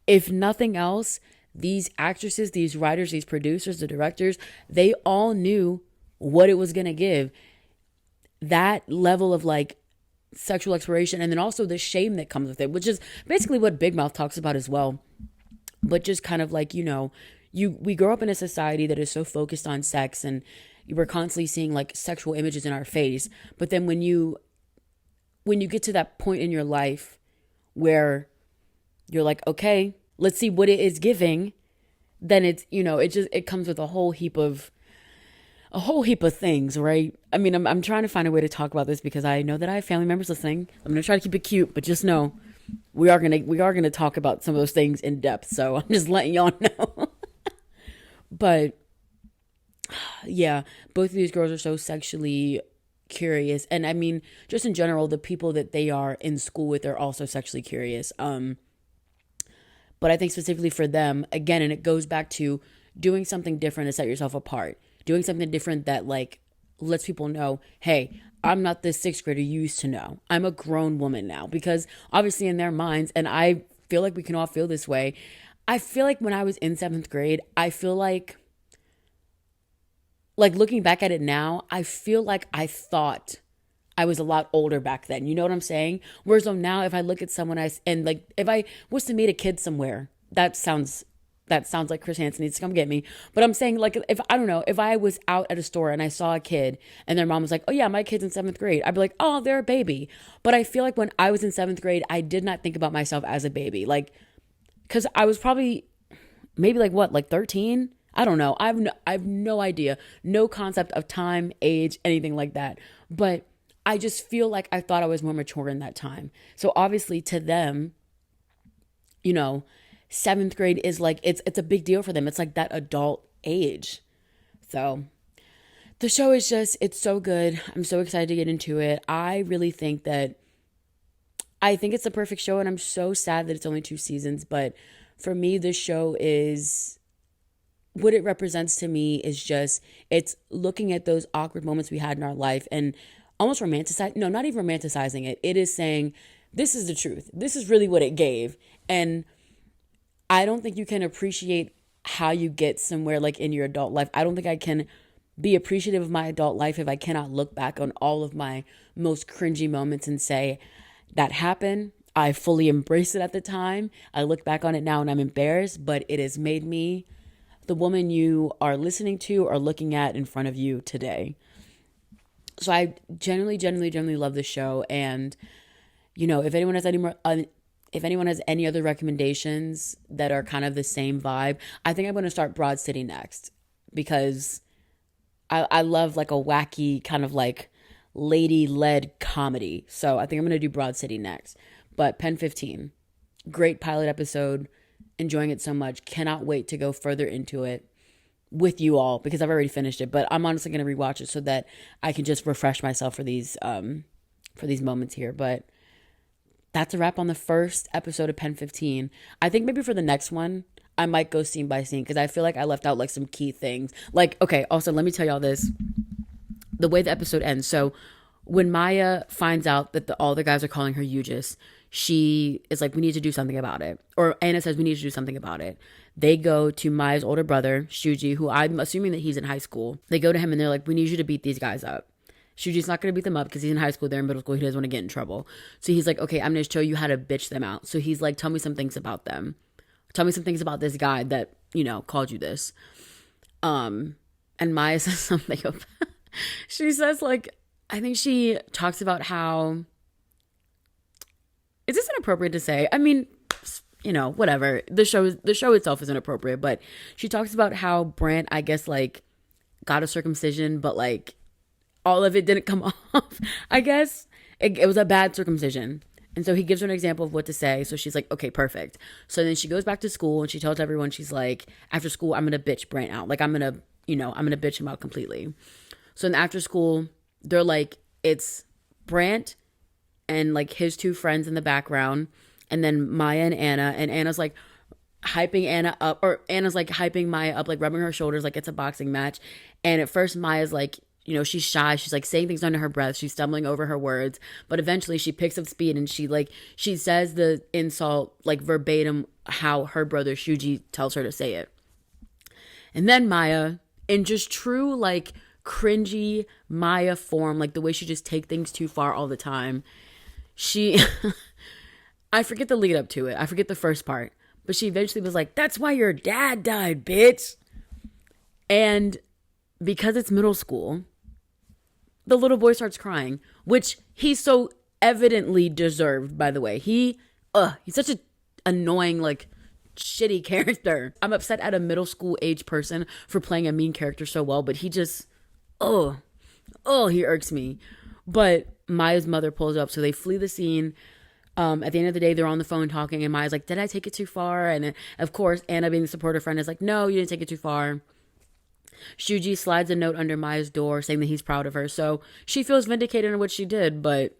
B: if nothing else, these actresses, these writers, these producers, the directors, they all knew what it was going to give. That level of like sexual exploration, and then also the shame that comes with it, which is basically what Big Mouth talks about as well. But just kind of like, we grow up in a society that is so focused on sex, and we're constantly seeing like sexual images in our face. But then when you get to that point in your life where you're like, okay, let's see what it is giving, then it's, it comes with a whole heap of things, right? I mean, I'm trying to find a way to talk about this because I know that I have family members listening. I'm going to try to keep it cute, but just know we are going to talk about some of those things in depth. So I'm just letting y'all know. But yeah, both of these girls are so sexually curious. And I mean, just in general, the people that they are in school with are also sexually curious. But I think specifically for them, again, and it goes back to doing something different to set yourself apart. Doing something different that like lets people know, hey, I'm not this 6th grader you used to know. I'm a grown woman now. Because obviously in their minds, and I feel like we can all feel this way, I feel like when I was in 7th grade, I feel like looking back at it now, I feel like I thought I was a lot older back then. You know what I'm saying? Whereas though now, if I look at someone if I was to meet a kid somewhere, that sounds like Chris Hansen needs to come get me. But I'm saying, like, if I was out at a store and I saw a kid and their mom was like, oh yeah, my kid's in 7th grade, I'd be like, oh, they're a baby. But I feel like when I was in 7th grade, I did not think about myself as a baby. Like, because I was probably maybe like 13? I don't know. I have no idea. No concept of time, age, anything like that. But I just feel like I thought I was more mature in that time. So obviously to them, 7th grade is like, it's a big deal for them. It's like that adult age. So the show is it's so good. I'm so excited to get into it. I really think it's the perfect show, and I'm so sad that it's only 2 seasons. But for me, this show is, what it represents to me is just, it's looking at those awkward moments we had in our life and almost not even romanticizing it. It is saying, this is the truth. This is really what it gave. And I don't think you can appreciate how you get somewhere like in your adult life. I don't think I can be appreciative of my adult life if I cannot look back on all of my most cringy moments and say, that happened. I fully embraced it at the time. I look back on it now and I'm embarrassed, but it has made me the woman you are listening to or looking at in front of you today. So I genuinely love this show. And, if anyone has any other recommendations that are kind of the same vibe, I think I'm going to start Broad City next, because I love like a wacky kind of like lady-led comedy. So I think I'm going to do Broad City next. But Pen 15, great pilot episode. Enjoying it so much. Cannot wait to go further into it with you all, because I've already finished it. But I'm honestly going to rewatch it so that I can just refresh myself for these moments here. But that's a wrap on the first episode of Pen 15. I think maybe for the next one, I might go scene by scene, because I feel like I left out like some key things. Like, okay, also let me tell y'all this. The way the episode ends. So when Maya finds out that all the guys are calling her Aegis, she is like, we need to do something about it. Or Anna says, we need to do something about it. They go to Maya's older brother, Shuji, who I'm assuming that he's in high school. They go to him and they're like, we need you to beat these guys up. Shuji's not going to beat them up because he's in high school. They're in middle school. He doesn't want to get in trouble. So he's like, okay, I'm going to show you how to bitch them out. So he's like, tell me some things about them. Tell me some things about this guy that, called you this. And Maya says something about, she says like, I think she talks about how, is this inappropriate to say? I mean, whatever. The show itself is inappropriate, but she talks about how Brant, I guess, like, got a circumcision, but like all of it didn't come off. I guess it was a bad circumcision. And so he gives her an example of what to say. So she's like, okay, perfect. So then she goes back to school and she tells everyone, she's like, after school, I'm going to bitch Brant out. Like, I'm going to bitch him out completely. So then after school, they're like, it's Brant and like his two friends in the background. And then Maya and Anna's like hyping Anna up, or Anna's like hyping Maya up, like rubbing her shoulders like it's a boxing match. And at first Maya's like, she's shy. She's like saying things under her breath. She's stumbling over her words. But eventually she picks up speed and she says the insult like verbatim how her brother Shuji tells her to say it. And then Maya, in just true like cringy Maya form, like the way she just take things too far all the time, she I forget the lead up to it. I forget the first part. But she eventually was like, that's why your dad died, bitch. And because it's middle school, the little boy starts crying, which he so evidently deserved, by the way. He's such an annoying, like, shitty character. I'm upset at a middle school age person for playing a mean character so well, but he just, he irks me. But Maya's mother pulls up, so they flee the scene. At the end of the day, they're on the phone talking, and Maya's like, did I take it too far? And then, of course, Anna, being the supportive friend, is like, no, you didn't take it too far. Shuji slides a note under Maya's door saying that he's proud of her. So she feels vindicated in what she did, but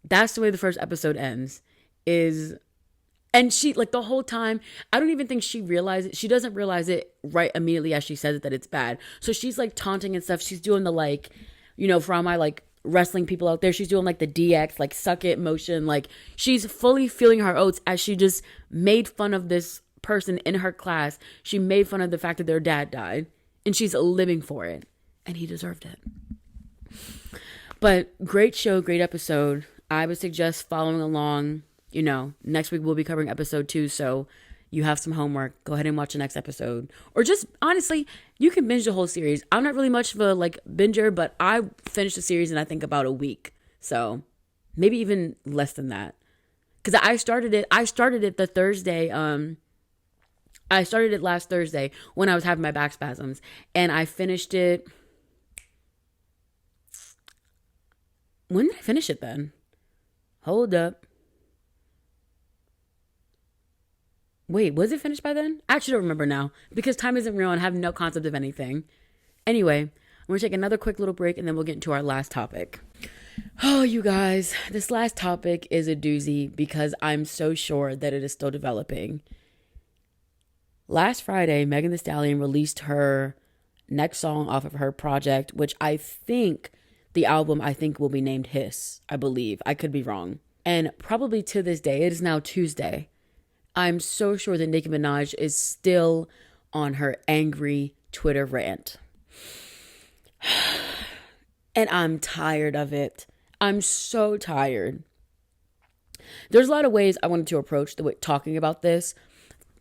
B: that's the way the first episode ends. And she, like, the whole time, I don't even think she doesn't realize it right immediately as she says it that it's bad. So she's, like, taunting and stuff. She's doing the, like, for all my, like, wrestling people out there, she's doing like the DX, like suck it motion. Like she's fully feeling her oats as she just made fun of this person in her class. She made fun of the fact that their dad died and she's living for it, and he deserved it. But great show, great episode. I would suggest following along. Next week we'll be covering episode 2, so you have some homework. Go ahead and watch the next episode. Or just, honestly, you can binge the whole series. I'm not really much of a, like, binger, but I finished the series in, I think, about a week. So, maybe even less than that. Because I started it the Thursday, I started it last Thursday when I was having my back spasms. And I finished it, when did I finish it then? Hold up. Wait, was it finished by then? I actually don't remember now because time isn't real and I have no concept of anything. Anyway, I'm going to take another quick little break and then we'll get into our last topic. Oh, you guys, this last topic is a doozy because I'm so sure that it is still developing. Last Friday, Megan Thee Stallion released her next song off of her project, which I think the album will be named Hiss, I believe. I could be wrong. And probably to this day, it is now Tuesday, I'm so sure that Nicki Minaj is still on her angry Twitter rant. And I'm tired of it. I'm so tired. There's a lot of ways I wanted to approach talking about this.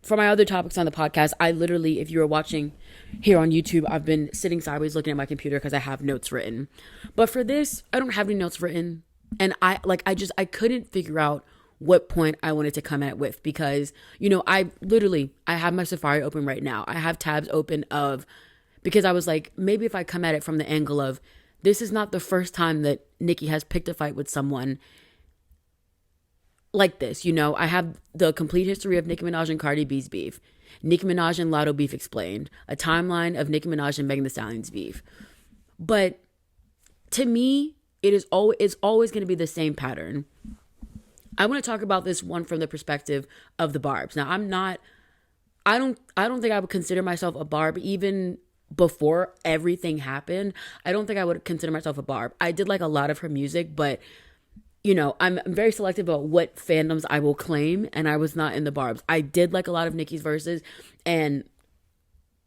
B: For my other topics on the podcast, I literally, if you were watching here on YouTube, I've been sitting sideways looking at my computer because I have notes written. But for this, I don't have any notes written. And I couldn't figure out what point I wanted to come at with because, I have my Safari open right now. I have tabs open because I was like, maybe if I come at it from the angle of, this is not the first time that Nicki has picked a fight with someone like this. I have the complete history of Nicki Minaj and Cardi B's beef, Nicki Minaj and Lotto beef explained, a timeline of Nicki Minaj and Megan Thee Stallion's beef. But to me, it's always going to be the same pattern. I want to talk about this one from the perspective of the Barbs. Now, I don't think I would consider myself a Barb even before everything happened. I don't think I would consider myself a Barb. I did like a lot of her music, but I'm very selective about what fandoms I will claim, and I was not in the Barbs. I did like a lot of Nicki's verses, and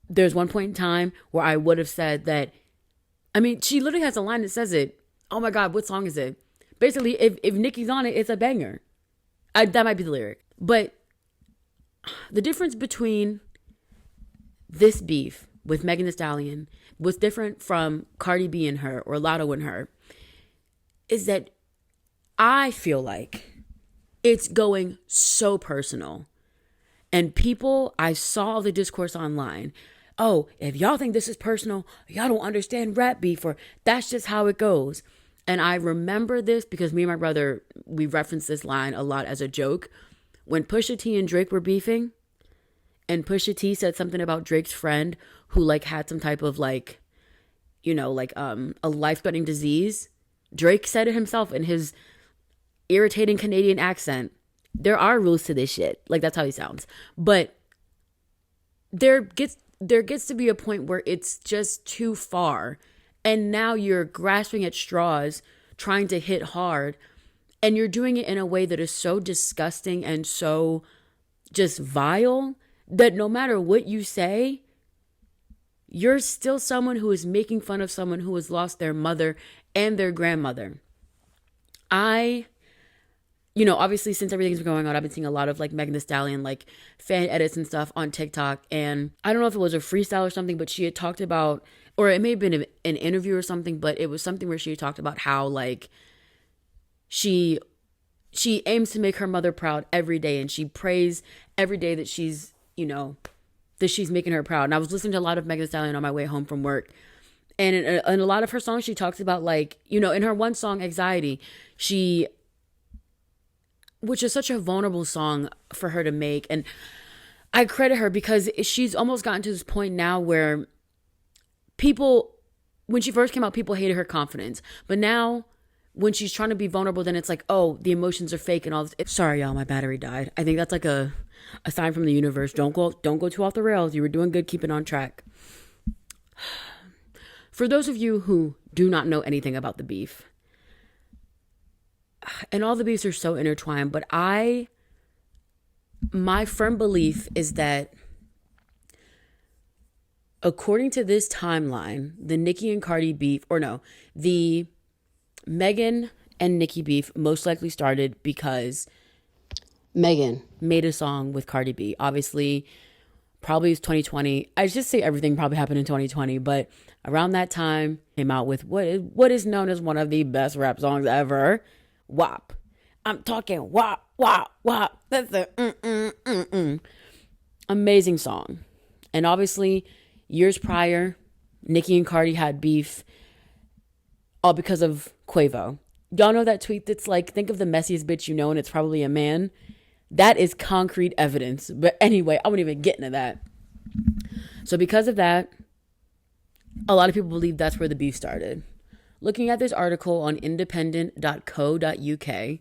B: there's one point in time where I would have said that, she literally has a line that says it. Oh my God, what song is it? Basically, if Nicki's on it, it's a banger. That might be the lyric. But the difference between this beef with Megan Thee Stallion was different from Cardi B and her or Lotto and her, is that I feel like it's going so personal. And I saw the discourse online. Oh, if y'all think this is personal, y'all don't understand rap beef, or that's just how it goes. And I remember this because me and my brother, we referenced this line a lot as a joke. When Pusha T and Drake were beefing, and Pusha T said something about Drake's friend who had some type of a life-threatening disease. Drake said it himself in his irritating Canadian accent. There are rules to this shit. That's how he sounds. But there gets to be a point where it's just too far. And now you're grasping at straws, trying to hit hard. And you're doing it in a way that is so disgusting and so just vile that no matter what you say, you're still someone who is making fun of someone who has lost their mother and their grandmother. Obviously since everything's been going on, I've been seeing a lot of Megan Thee Stallion, fan edits and stuff on TikTok. And I don't know if it was a freestyle or something, but she had talked about, or it may have been an interview or something, but it was something where she talked about how she aims to make her mother proud every day. And she prays every day that she's making her proud. And I was listening to a lot of Megan Thee Stallion on my way home from work. And in a lot of her songs, she talks about in her one song, Anxiety, which is such a vulnerable song for her to make. And I credit her because she's almost gotten to this point now where when she first came out, people hated her confidence. But now when she's trying to be vulnerable, then it's the emotions are fake and all this. Sorry, y'all, my battery died. I think that's a sign from the universe. Don't go too off the rails. You were doing good keeping on track. For those of you who do not know anything about the beef, and all the beefs are so intertwined, but my firm belief is that according to this timeline, the Nicki and Cardi beef, the Megan and Nicki beef most likely started because Megan made a song with Cardi B. Obviously, probably it's 2020. I just say everything probably happened in 2020, but around that time, came out with what is known as one of the best rap songs ever, WAP. I'm talking WAP, WAP, WAP. That's a amazing song. And obviously, years prior, Nicki and Cardi had beef all because of Quavo. Y'all know that tweet that's think of the messiest bitch you know, and it's probably a man. That is concrete evidence. But anyway, I won't even get into that. So because of that, a lot of people believe that's where the beef started. Looking at this article on independent.co.uk,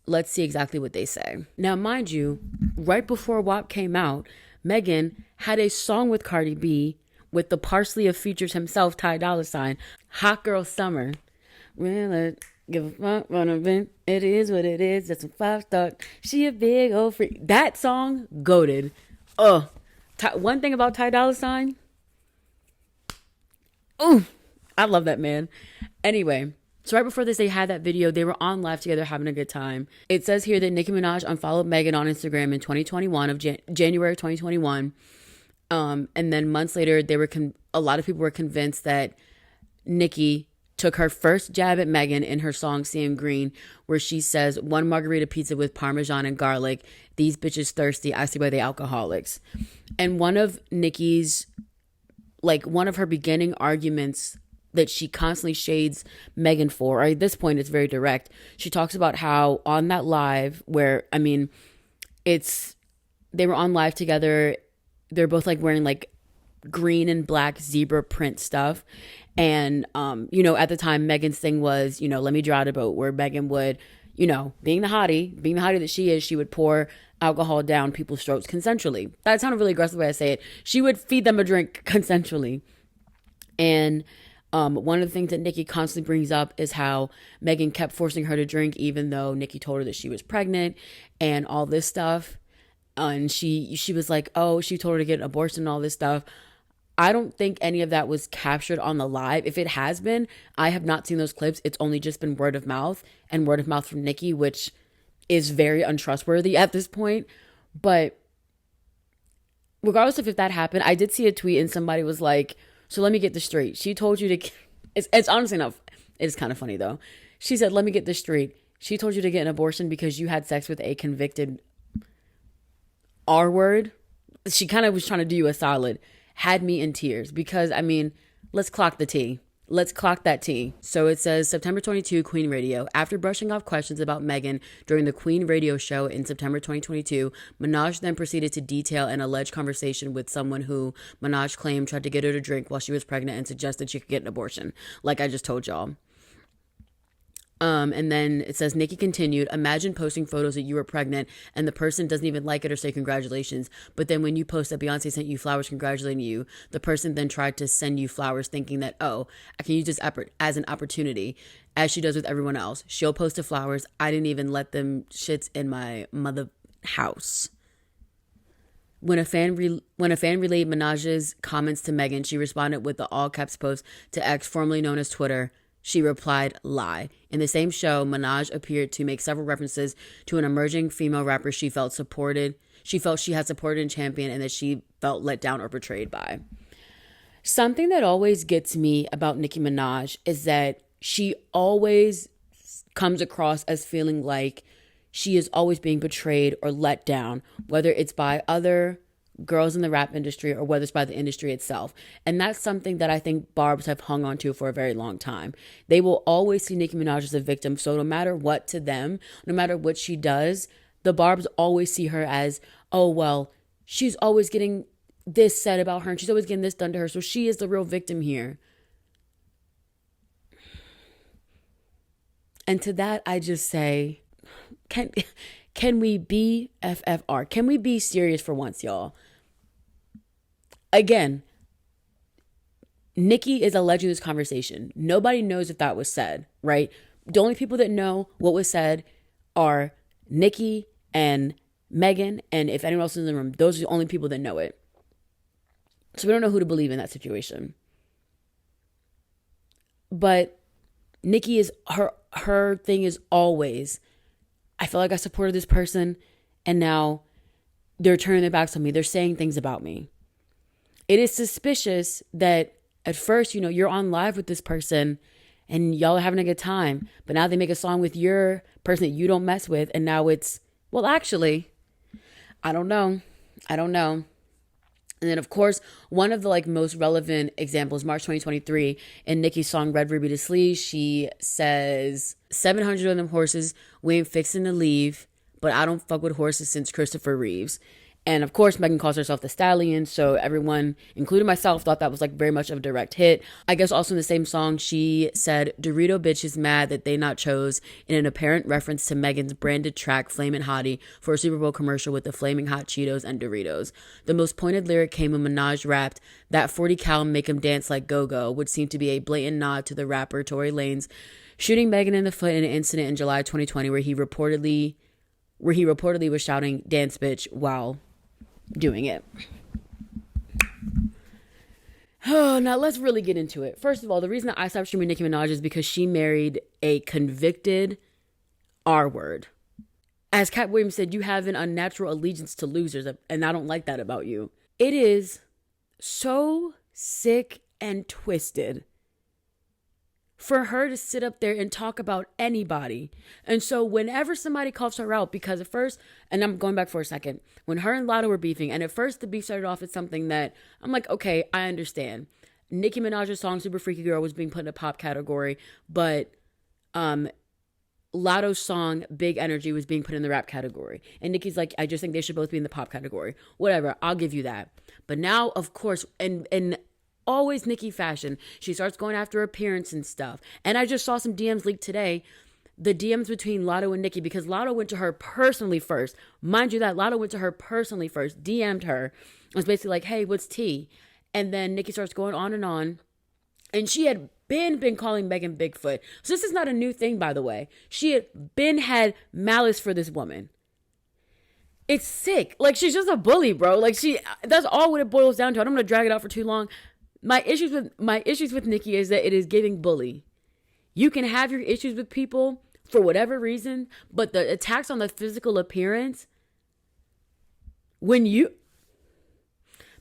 B: let's see exactly what they say. Now, mind you, right before WAP came out, Megan had a song with Cardi B with the parsley of features himself, Ty Dolla $ign, Hot Girl Summer. Really give a fuck what I've been. It is what it is. That's a 5-star. She a big old freak. That song, goated. One thing about Ty Dolla $ign. Oh, I love that man. Anyway, so right before this, they had that video. They were on live together having a good time. It says here that Nicki Minaj unfollowed Megan on Instagram in 2021 January 2021. And then months later, a lot of people were convinced that Nicki took her first jab at Megan in her song Seeing Green, where she says, "One margarita pizza with Parmesan and garlic. These bitches thirsty. I see why they alcoholics." And one of Nicki's, one of her beginning arguments that she constantly shades Megan for, or at this point it's very direct. She talks about how on that live where, they were on live together. They're both wearing green and black zebra print stuff. And, at the time Megan's thing was, let me draw the boat, where Megan would, being the hottie that she is, she would pour alcohol down people's throats consensually. That sounded really aggressive way I say it. She would feed them a drink consensually. And One of the things that Nicki constantly brings up is how Megan kept forcing her to drink, even though Nicki told her that she was pregnant and all this stuff. And she was like, oh, she told her to get an abortion and all this stuff. I don't think any of that was captured on the live. If it has been, I have not seen those clips. It's only just been word of mouth and word of mouth from Nicki, which is very untrustworthy at this point. But regardless of if that happened, I did see a tweet and somebody was like, so let me get this straight. She told you to, it's honestly enough. It is kind of funny though. She said, let me get this straight. She told you to get an abortion because you had sex with a convicted R word. She kind of was trying to do you a solid. Had me in tears because, I mean, let's clock the tea. Let's clock that tea. So it says September 22, Queen Radio. After brushing off questions about Megan during the Queen Radio show in September 2022, Minaj then proceeded to detail an alleged conversation with someone who Minaj claimed tried to get her to drink while she was pregnant and suggested she could get an abortion. Like I just told y'all. And then it says, Nicki continued, imagine posting photos that you were pregnant and the person doesn't even like it or say congratulations. But then when you post that Beyonce sent you flowers congratulating you, the person then tried to send you flowers thinking that, oh, I can use this as an opportunity, as she does with everyone else. She'll post the flowers. I didn't even let them shits in my mother house. When a fan relayed Minaj's comments to Megan, she responded with the all caps post to X, formerly known as Twitter. She replied, lie. In the same show, Minaj appeared to make several references to an emerging female rapper she felt she had supported and championed and that she felt let down or betrayed by. Something that always gets me about Nicki Minaj is that she always comes across as feeling like she is always being betrayed or let down, whether it's by other girls in the rap industry or whether it's by the industry itself. And that's something that I think barbs have hung on to for a very long time. They will always see Nicki Minaj as a victim. So no matter what to them, no matter what she does, the barbs always see her as, oh, well, she's always getting this said about her and she's always getting this done to her. So she is the real victim here. And to that, I just say, can we be FFR? Can we be serious for once, y'all? Again, Nicki is alleging this conversation. Nobody knows if that was said, right? The only people that know what was said are Nicki and Megan, and if anyone else is in the room, those are the only people that know it. So we don't know who to believe in that situation. But Nicki is, her thing is always, I feel like I supported this person and now they're turning their backs on me. They're saying things about me. It is suspicious that at first, you're on live with this person and y'all are having a good time, but now they make a song with your person that you don't mess with. And now it's, well, actually, I don't know. And then, of course, one of the most relevant examples, March 2023, in Nicki's song Red Ruby to Sleeve, she says, 700 of them horses, we ain't fixing to leave, but I don't fuck with horses since Christopher Reeves. And of course, Megan calls herself the Stallion. So everyone, including myself, thought that was very much of a direct hit. I guess also in the same song, she said, Dorito bitch is mad that they not chose, in an apparent reference to Megan's branded track, Flamin' Hottie, for a Super Bowl commercial with the flaming hot Cheetos and Doritos. The most pointed lyric came when Minaj rapped, that 40 cal make him dance like go-go, which seemed to be a blatant nod to the rapper Tory Lanez shooting Megan in the foot in an incident in July 2020 where he reportedly was shouting dance bitch while doing it. Oh, now let's really get into it. First of all, the reason that I stopped streaming Nicki Minaj is because she married a convicted R word. As Cat Williams said, you have an unnatural allegiance to losers, and I don't like that about you. It is so sick and twisted for her to sit up there and talk about anybody. And so whenever somebody calls her out, because at first, and I'm going back for a second, when her and Lotto were beefing, and at first the beef started off as something that I'm like, okay, I understand. Nicki Minaj's song Super Freaky Girl was being put in a pop category, but Lotto's song Big Energy was being put in the rap category. And Nicki's like, I just think they should both be in the pop category. Whatever, I'll give you that. But now, of course, and always Nicki fashion, she starts going after appearance and stuff. And I just saw some DMs leaked today, the DMs between Lotto and Nicki, because Lotto went to her personally first. Mind you that Lotto went to her personally first, DM'd her. It was basically like, hey, what's tea? And then Nicki starts going on. And she had been calling Megan Bigfoot. So this is not a new thing, by the way. She had malice for this woman. It's sick. Like, she's just a bully, bro. Like, that's all what it boils down to. I don't want to drag it out for too long. My issues with Nicki is that it is giving bully. You can have your issues with people for whatever reason, but the attacks on the physical appearance,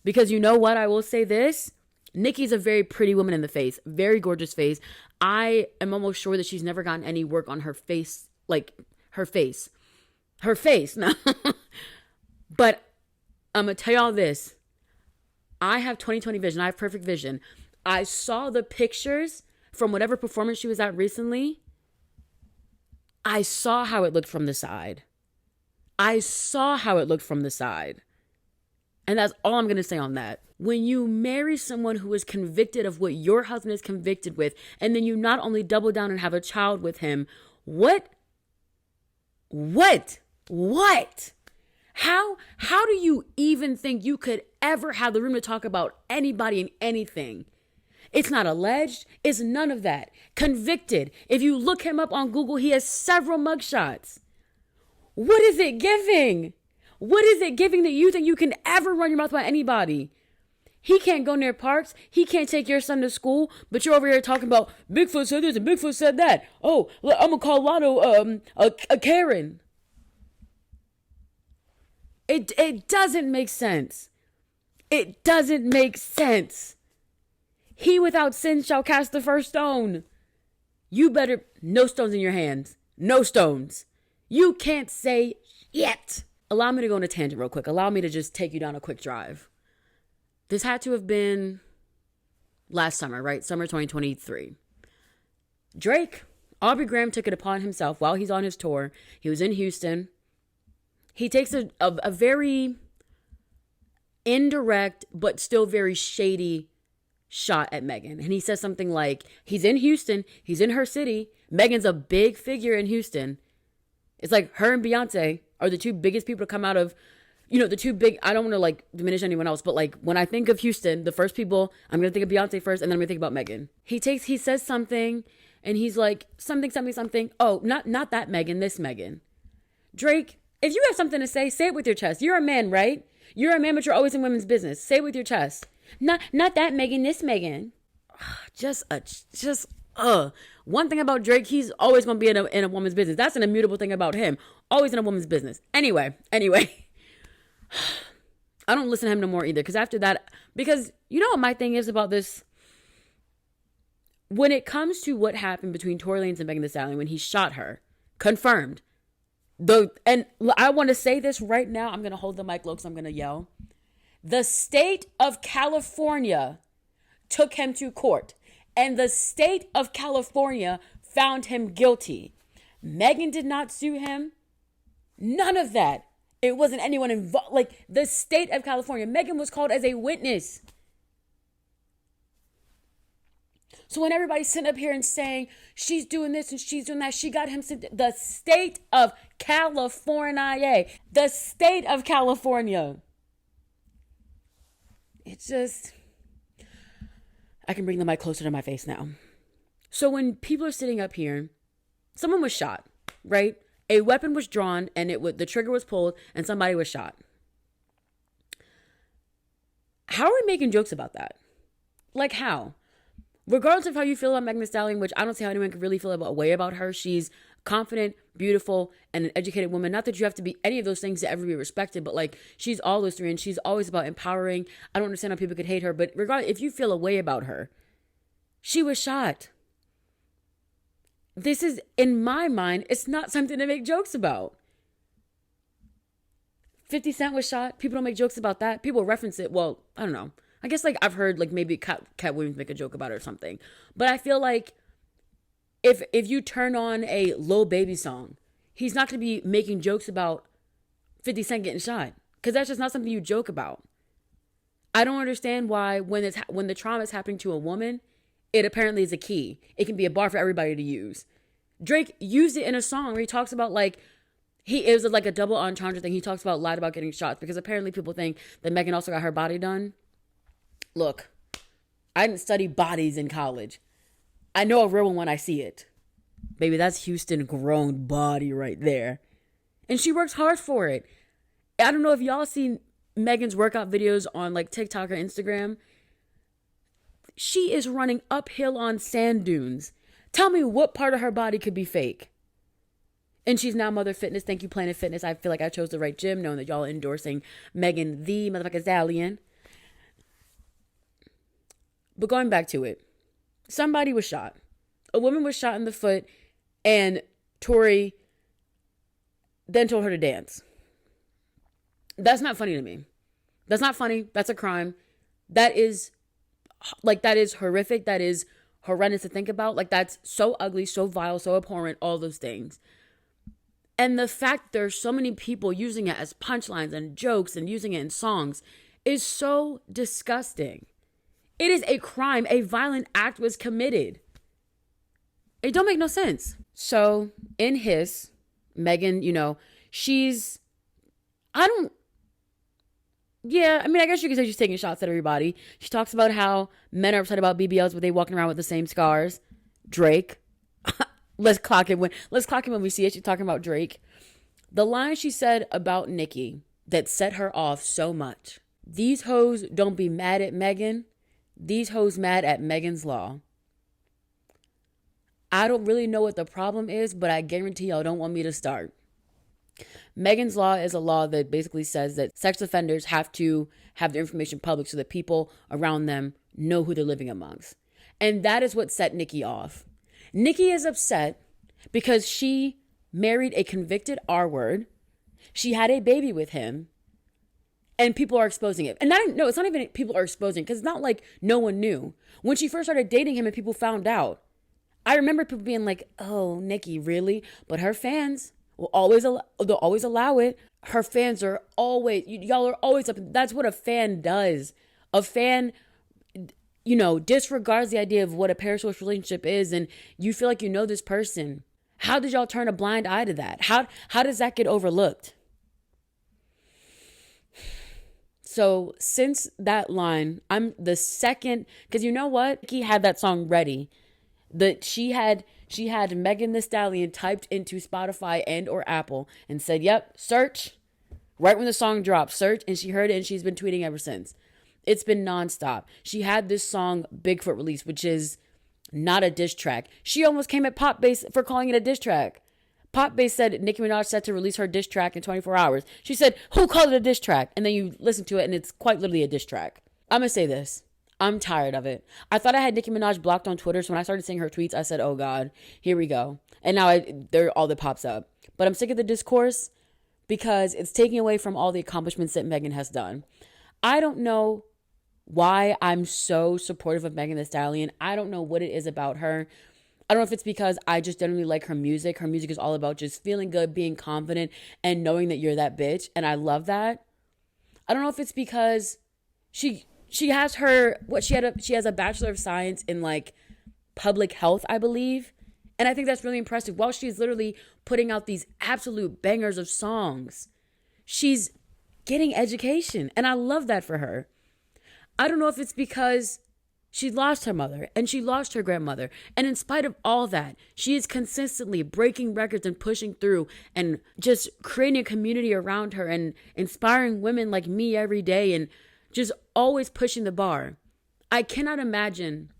B: because you know what, I will say this, Nicki's a very pretty woman in the face, very gorgeous face. I am almost sure that she's never gotten any work on her face, like her face. No. But I'm going to tell y'all this. I have 20/20 vision. I have perfect vision. I saw the pictures from whatever performance she was at recently. I saw how it looked from the side. And that's all I'm going to say on that. When you marry someone who is convicted of what your husband is convicted with, and then you not only double down and have a child with him, what? How do you even think you could ever have the room to talk about anybody and anything? It's not alleged. It's none of that. Convicted. If you look him up on Google, he has several mugshots. What is it giving? What is it giving that you think you can ever run your mouth about anybody? He can't go near parks. He can't take your son to school. But you're over here talking about Bigfoot said this and Bigfoot said that. Oh, I'm going to call Lotto a Karen. It doesn't make sense. It doesn't make sense. He without sin shall cast the first stone. You better, no stones in your hands. No stones. You can't say yet. Allow me to go on a tangent real quick. Allow me to just take you down a quick drive. This had to have been last summer, right? Summer 2023. Drake, Aubrey Graham took it upon himself while he's on his tour. He was in Houston. He takes a very indirect but still very shady shot at Megan. And he says something like, he's in Houston. He's in her city. Megan's a big figure in Houston. It's like her and Beyonce are the two biggest people to come out of, the two big, I don't want to like diminish anyone else, but like when I think of Houston, the first people, I'm going to think of Beyonce first and then I'm going to think about Megan. He says something and he's like, something. Oh, not that Megan, this Megan. Drake, if you have something to say it with your chest. You're a man, right? You're a man, but you're always in women's business. Say it with your chest. Not that Megan, this Megan. One thing about Drake, he's always going to be in a woman's business. That's an immutable thing about him. Always in a woman's business. Anyway. I don't listen to him no more either. Because after that, because you know what my thing is about this? When it comes to what happened between Tory Lanez and Megan Thee Stallion when he shot her, confirmed. And I want to say this right now. I'm going to hold the mic low because I'm going to yell. The state of California took him to court. And the state of California found him guilty. Megan did not sue him. None of that. It wasn't anyone involved. Like, the state of California. Megan was called as a witness. So when everybody's sitting up here and saying, she's doing this and she's doing that, she got him sent, the state of California. The state of California. It's just, I can bring the mic closer to my face now. So when people are sitting up here, someone was shot, right? A weapon was drawn and the trigger was pulled and somebody was shot. How are we making jokes about that? Like how? Regardless of how you feel about Megan Thee Stallion, which I don't see how anyone could really feel a way about her. She's confident, beautiful, and an educated woman. Not that you have to be any of those things to ever be respected, but like she's all those three and she's always about empowering. I don't understand how people could hate her, but regardless, if you feel a way about her, she was shot. This is, in my mind, it's not something to make jokes about. 50 Cent was shot. People don't make jokes about that. People reference it. Well, I don't know. I guess like I've heard like maybe Cat Williams make a joke about it or something. But I feel like if you turn on a Lil Baby song, he's not going to be making jokes about 50 Cent getting shot. Because that's just not something you joke about. I don't understand why when the trauma is happening to a woman, it apparently is a key. It can be a bar for everybody to use. Drake used it in a song where he talks about like, it was like a double entendre thing. He talks about lied about getting shots because apparently people think that Megan also got her body done. Look, I didn't study bodies in college. I know a real one when I see it. Baby, that's Houston grown body right there. And she works hard for it. I don't know if y'all seen Megan's workout videos on like TikTok or Instagram. She is running uphill on sand dunes. Tell me what part of her body could be fake. And she's now Mother Fitness. Thank you, Planet Fitness. I feel like I chose the right gym, knowing that y'all are endorsing Megan the motherfucking Stallion. But going back to it, somebody was shot. A woman was shot in the foot, and Tory then told her to dance. That's not funny to me. That's not funny. That's a crime. That is horrific. That is horrendous to think about. Like, that's so ugly, so vile, so abhorrent, all those things. And the fact that there's so many people using it as punchlines and jokes and using it in songs is so disgusting. It is a crime. A violent act was committed. It don't make no sense. So in his, Megan, I guess you could say she's taking shots at everybody. She talks about how men are upset about BBLs, but they walking around with the same scars. Drake. Let's clock it when we see it. She's talking about Drake. The line she said about Nicki that set her off so much. These hoes don't be mad at Megan. These hoes mad at Megan's Law. I don't really know what the problem is, but I guarantee y'all don't want me to start. Megan's Law is a law that basically says that sex offenders have to have their information public so that people around them know who they're living amongst. And that is what set Nicki off. Nicki is upset because she married a convicted R-word. She had a baby with him. And people are exposing it. And it's not even people are exposing, because it's not like no one knew. When she first started dating him and people found out, I remember people being like, oh, Nicki, really? But her fans they'll always allow it. Her fans are always, y'all are always up. That's what a fan does. A fan, disregards the idea of what a parasocial relationship is, and you feel like you know this person. How did y'all turn a blind eye to that? How does that get overlooked? So since that line, I'm the second, because you know what? Nicki had that song ready. That she had Megan Thee Stallion typed into Spotify and or Apple and said, yep, search. Right when the song dropped, search, and she heard it, and she's been tweeting ever since. It's been nonstop. She had this song Bigfoot release, which is not a diss track. She almost came at Pop Bass for calling it a diss track. Pop Bass said Nicki Minaj set to release her diss track in 24 hours. She said, who called it a diss track? And then you listen to it, and it's quite literally a diss track. I'm going to say this. I'm tired of it. I thought I had Nicki Minaj blocked on Twitter, so when I started seeing her tweets, I said, oh God, here we go. And now they're all that pops up. But I'm sick of the discourse because it's taking away from all the accomplishments that Megan has done. I don't know why I'm so supportive of Megan Thee Stallion. I don't know what it is about her. I don't know if it's because I just generally like her music. Her music is all about just feeling good, being confident, and knowing that you're that bitch. And I love that. I don't know if it's because she has a Bachelor of Science in like public health, I believe. And I think that's really impressive. While she's literally putting out these absolute bangers of songs, she's getting education. And I love that for her. I don't know if it's because she lost her mother and she lost her grandmother. And in spite of all that, she is consistently breaking records and pushing through and just creating a community around her and inspiring women like me every day and just always pushing the bar. I cannot imagine,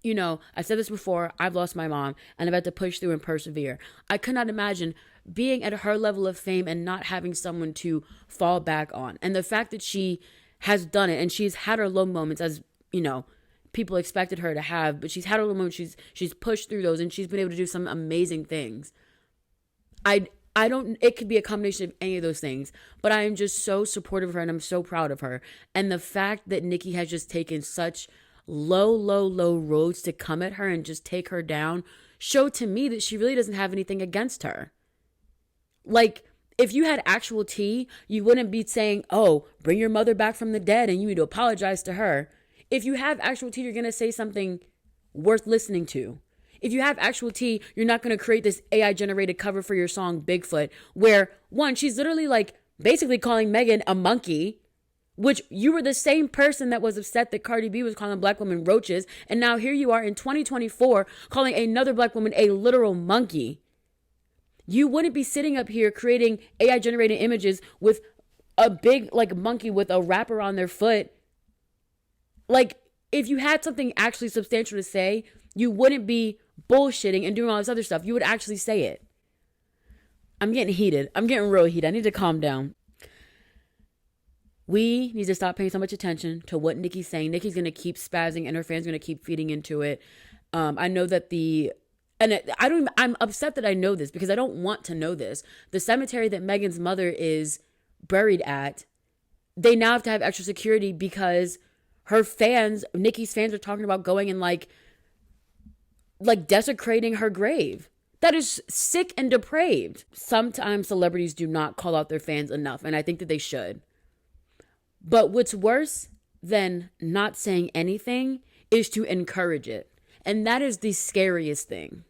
B: I said this before, I've lost my mom and I've had to push through and persevere. I could not imagine being at her level of fame and not having someone to fall back on. And the fact that she has done it and she's had her low moments as, people expected her to have, but she's had her low moments, she's pushed through those and she's been able to do some amazing things. It could be a combination of any of those things, but I am just so supportive of her and I'm so proud of her. And the fact that Nicki has just taken such low roads to come at her and just take her down showed to me that she really doesn't have anything against her. Like, if you had actual tea, you wouldn't be saying, oh, bring your mother back from the dead and you need to apologize to her. If you have actual tea, you're going to say something worth listening to. If you have actual tea, you're not going to create this AI generated cover for your song Bigfoot, where one, she's literally like basically calling Megan a monkey, which you were the same person that was upset that Cardi B was calling black women roaches. And now here you are in 2024 calling another black woman a literal monkey. You wouldn't be sitting up here creating AI generated images with a big like monkey with a wrapper on their foot. Like, if you had something actually substantial to say, you wouldn't be bullshitting and doing all this other stuff. You would actually say it. I'm getting heated. I'm getting real heated. I need to calm down. We need to stop paying so much attention to what Nicki's saying. Nicki's going to keep spazzing and her fans are going to keep feeding into it. I know that I'm upset that I know this because I don't want to know this. The cemetery that Megan's mother is buried at, they now have to have extra security because her fans, Nicki's fans, are talking about going and like desecrating her grave. That is sick and depraved. Sometimes celebrities do not call out their fans enough, and I think that they should. But what's worse than not saying anything is to encourage it. And that is the scariest thing.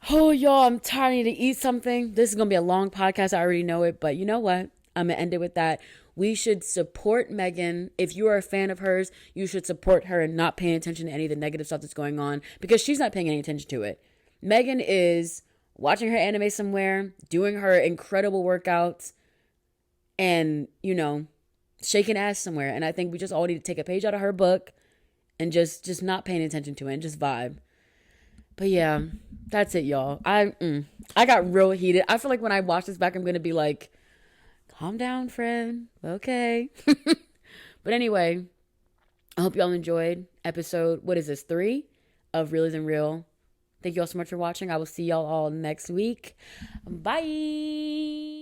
B: Oh, y'all, I'm tired. I need to eat something. This is going to be a long podcast. I already know it. But you know what? I'm going to end it with that. We should support Megan. If you are a fan of hers, you should support her and not paying attention to any of the negative stuff that's going on because she's not paying any attention to it. Megan is watching her anime somewhere, doing her incredible workouts, and, you know, shaking ass somewhere. And I think we just all need to take a page out of her book and just not paying attention to it and just vibe. But yeah, that's it, y'all. I got real heated. I feel like when I watch this back, I'm going to be like, calm down, friend. Okay. But anyway, I hope y'all enjoyed episode, 3 of Real Isn't Real. Thank you all so much for watching. I will see y'all all next week. Bye.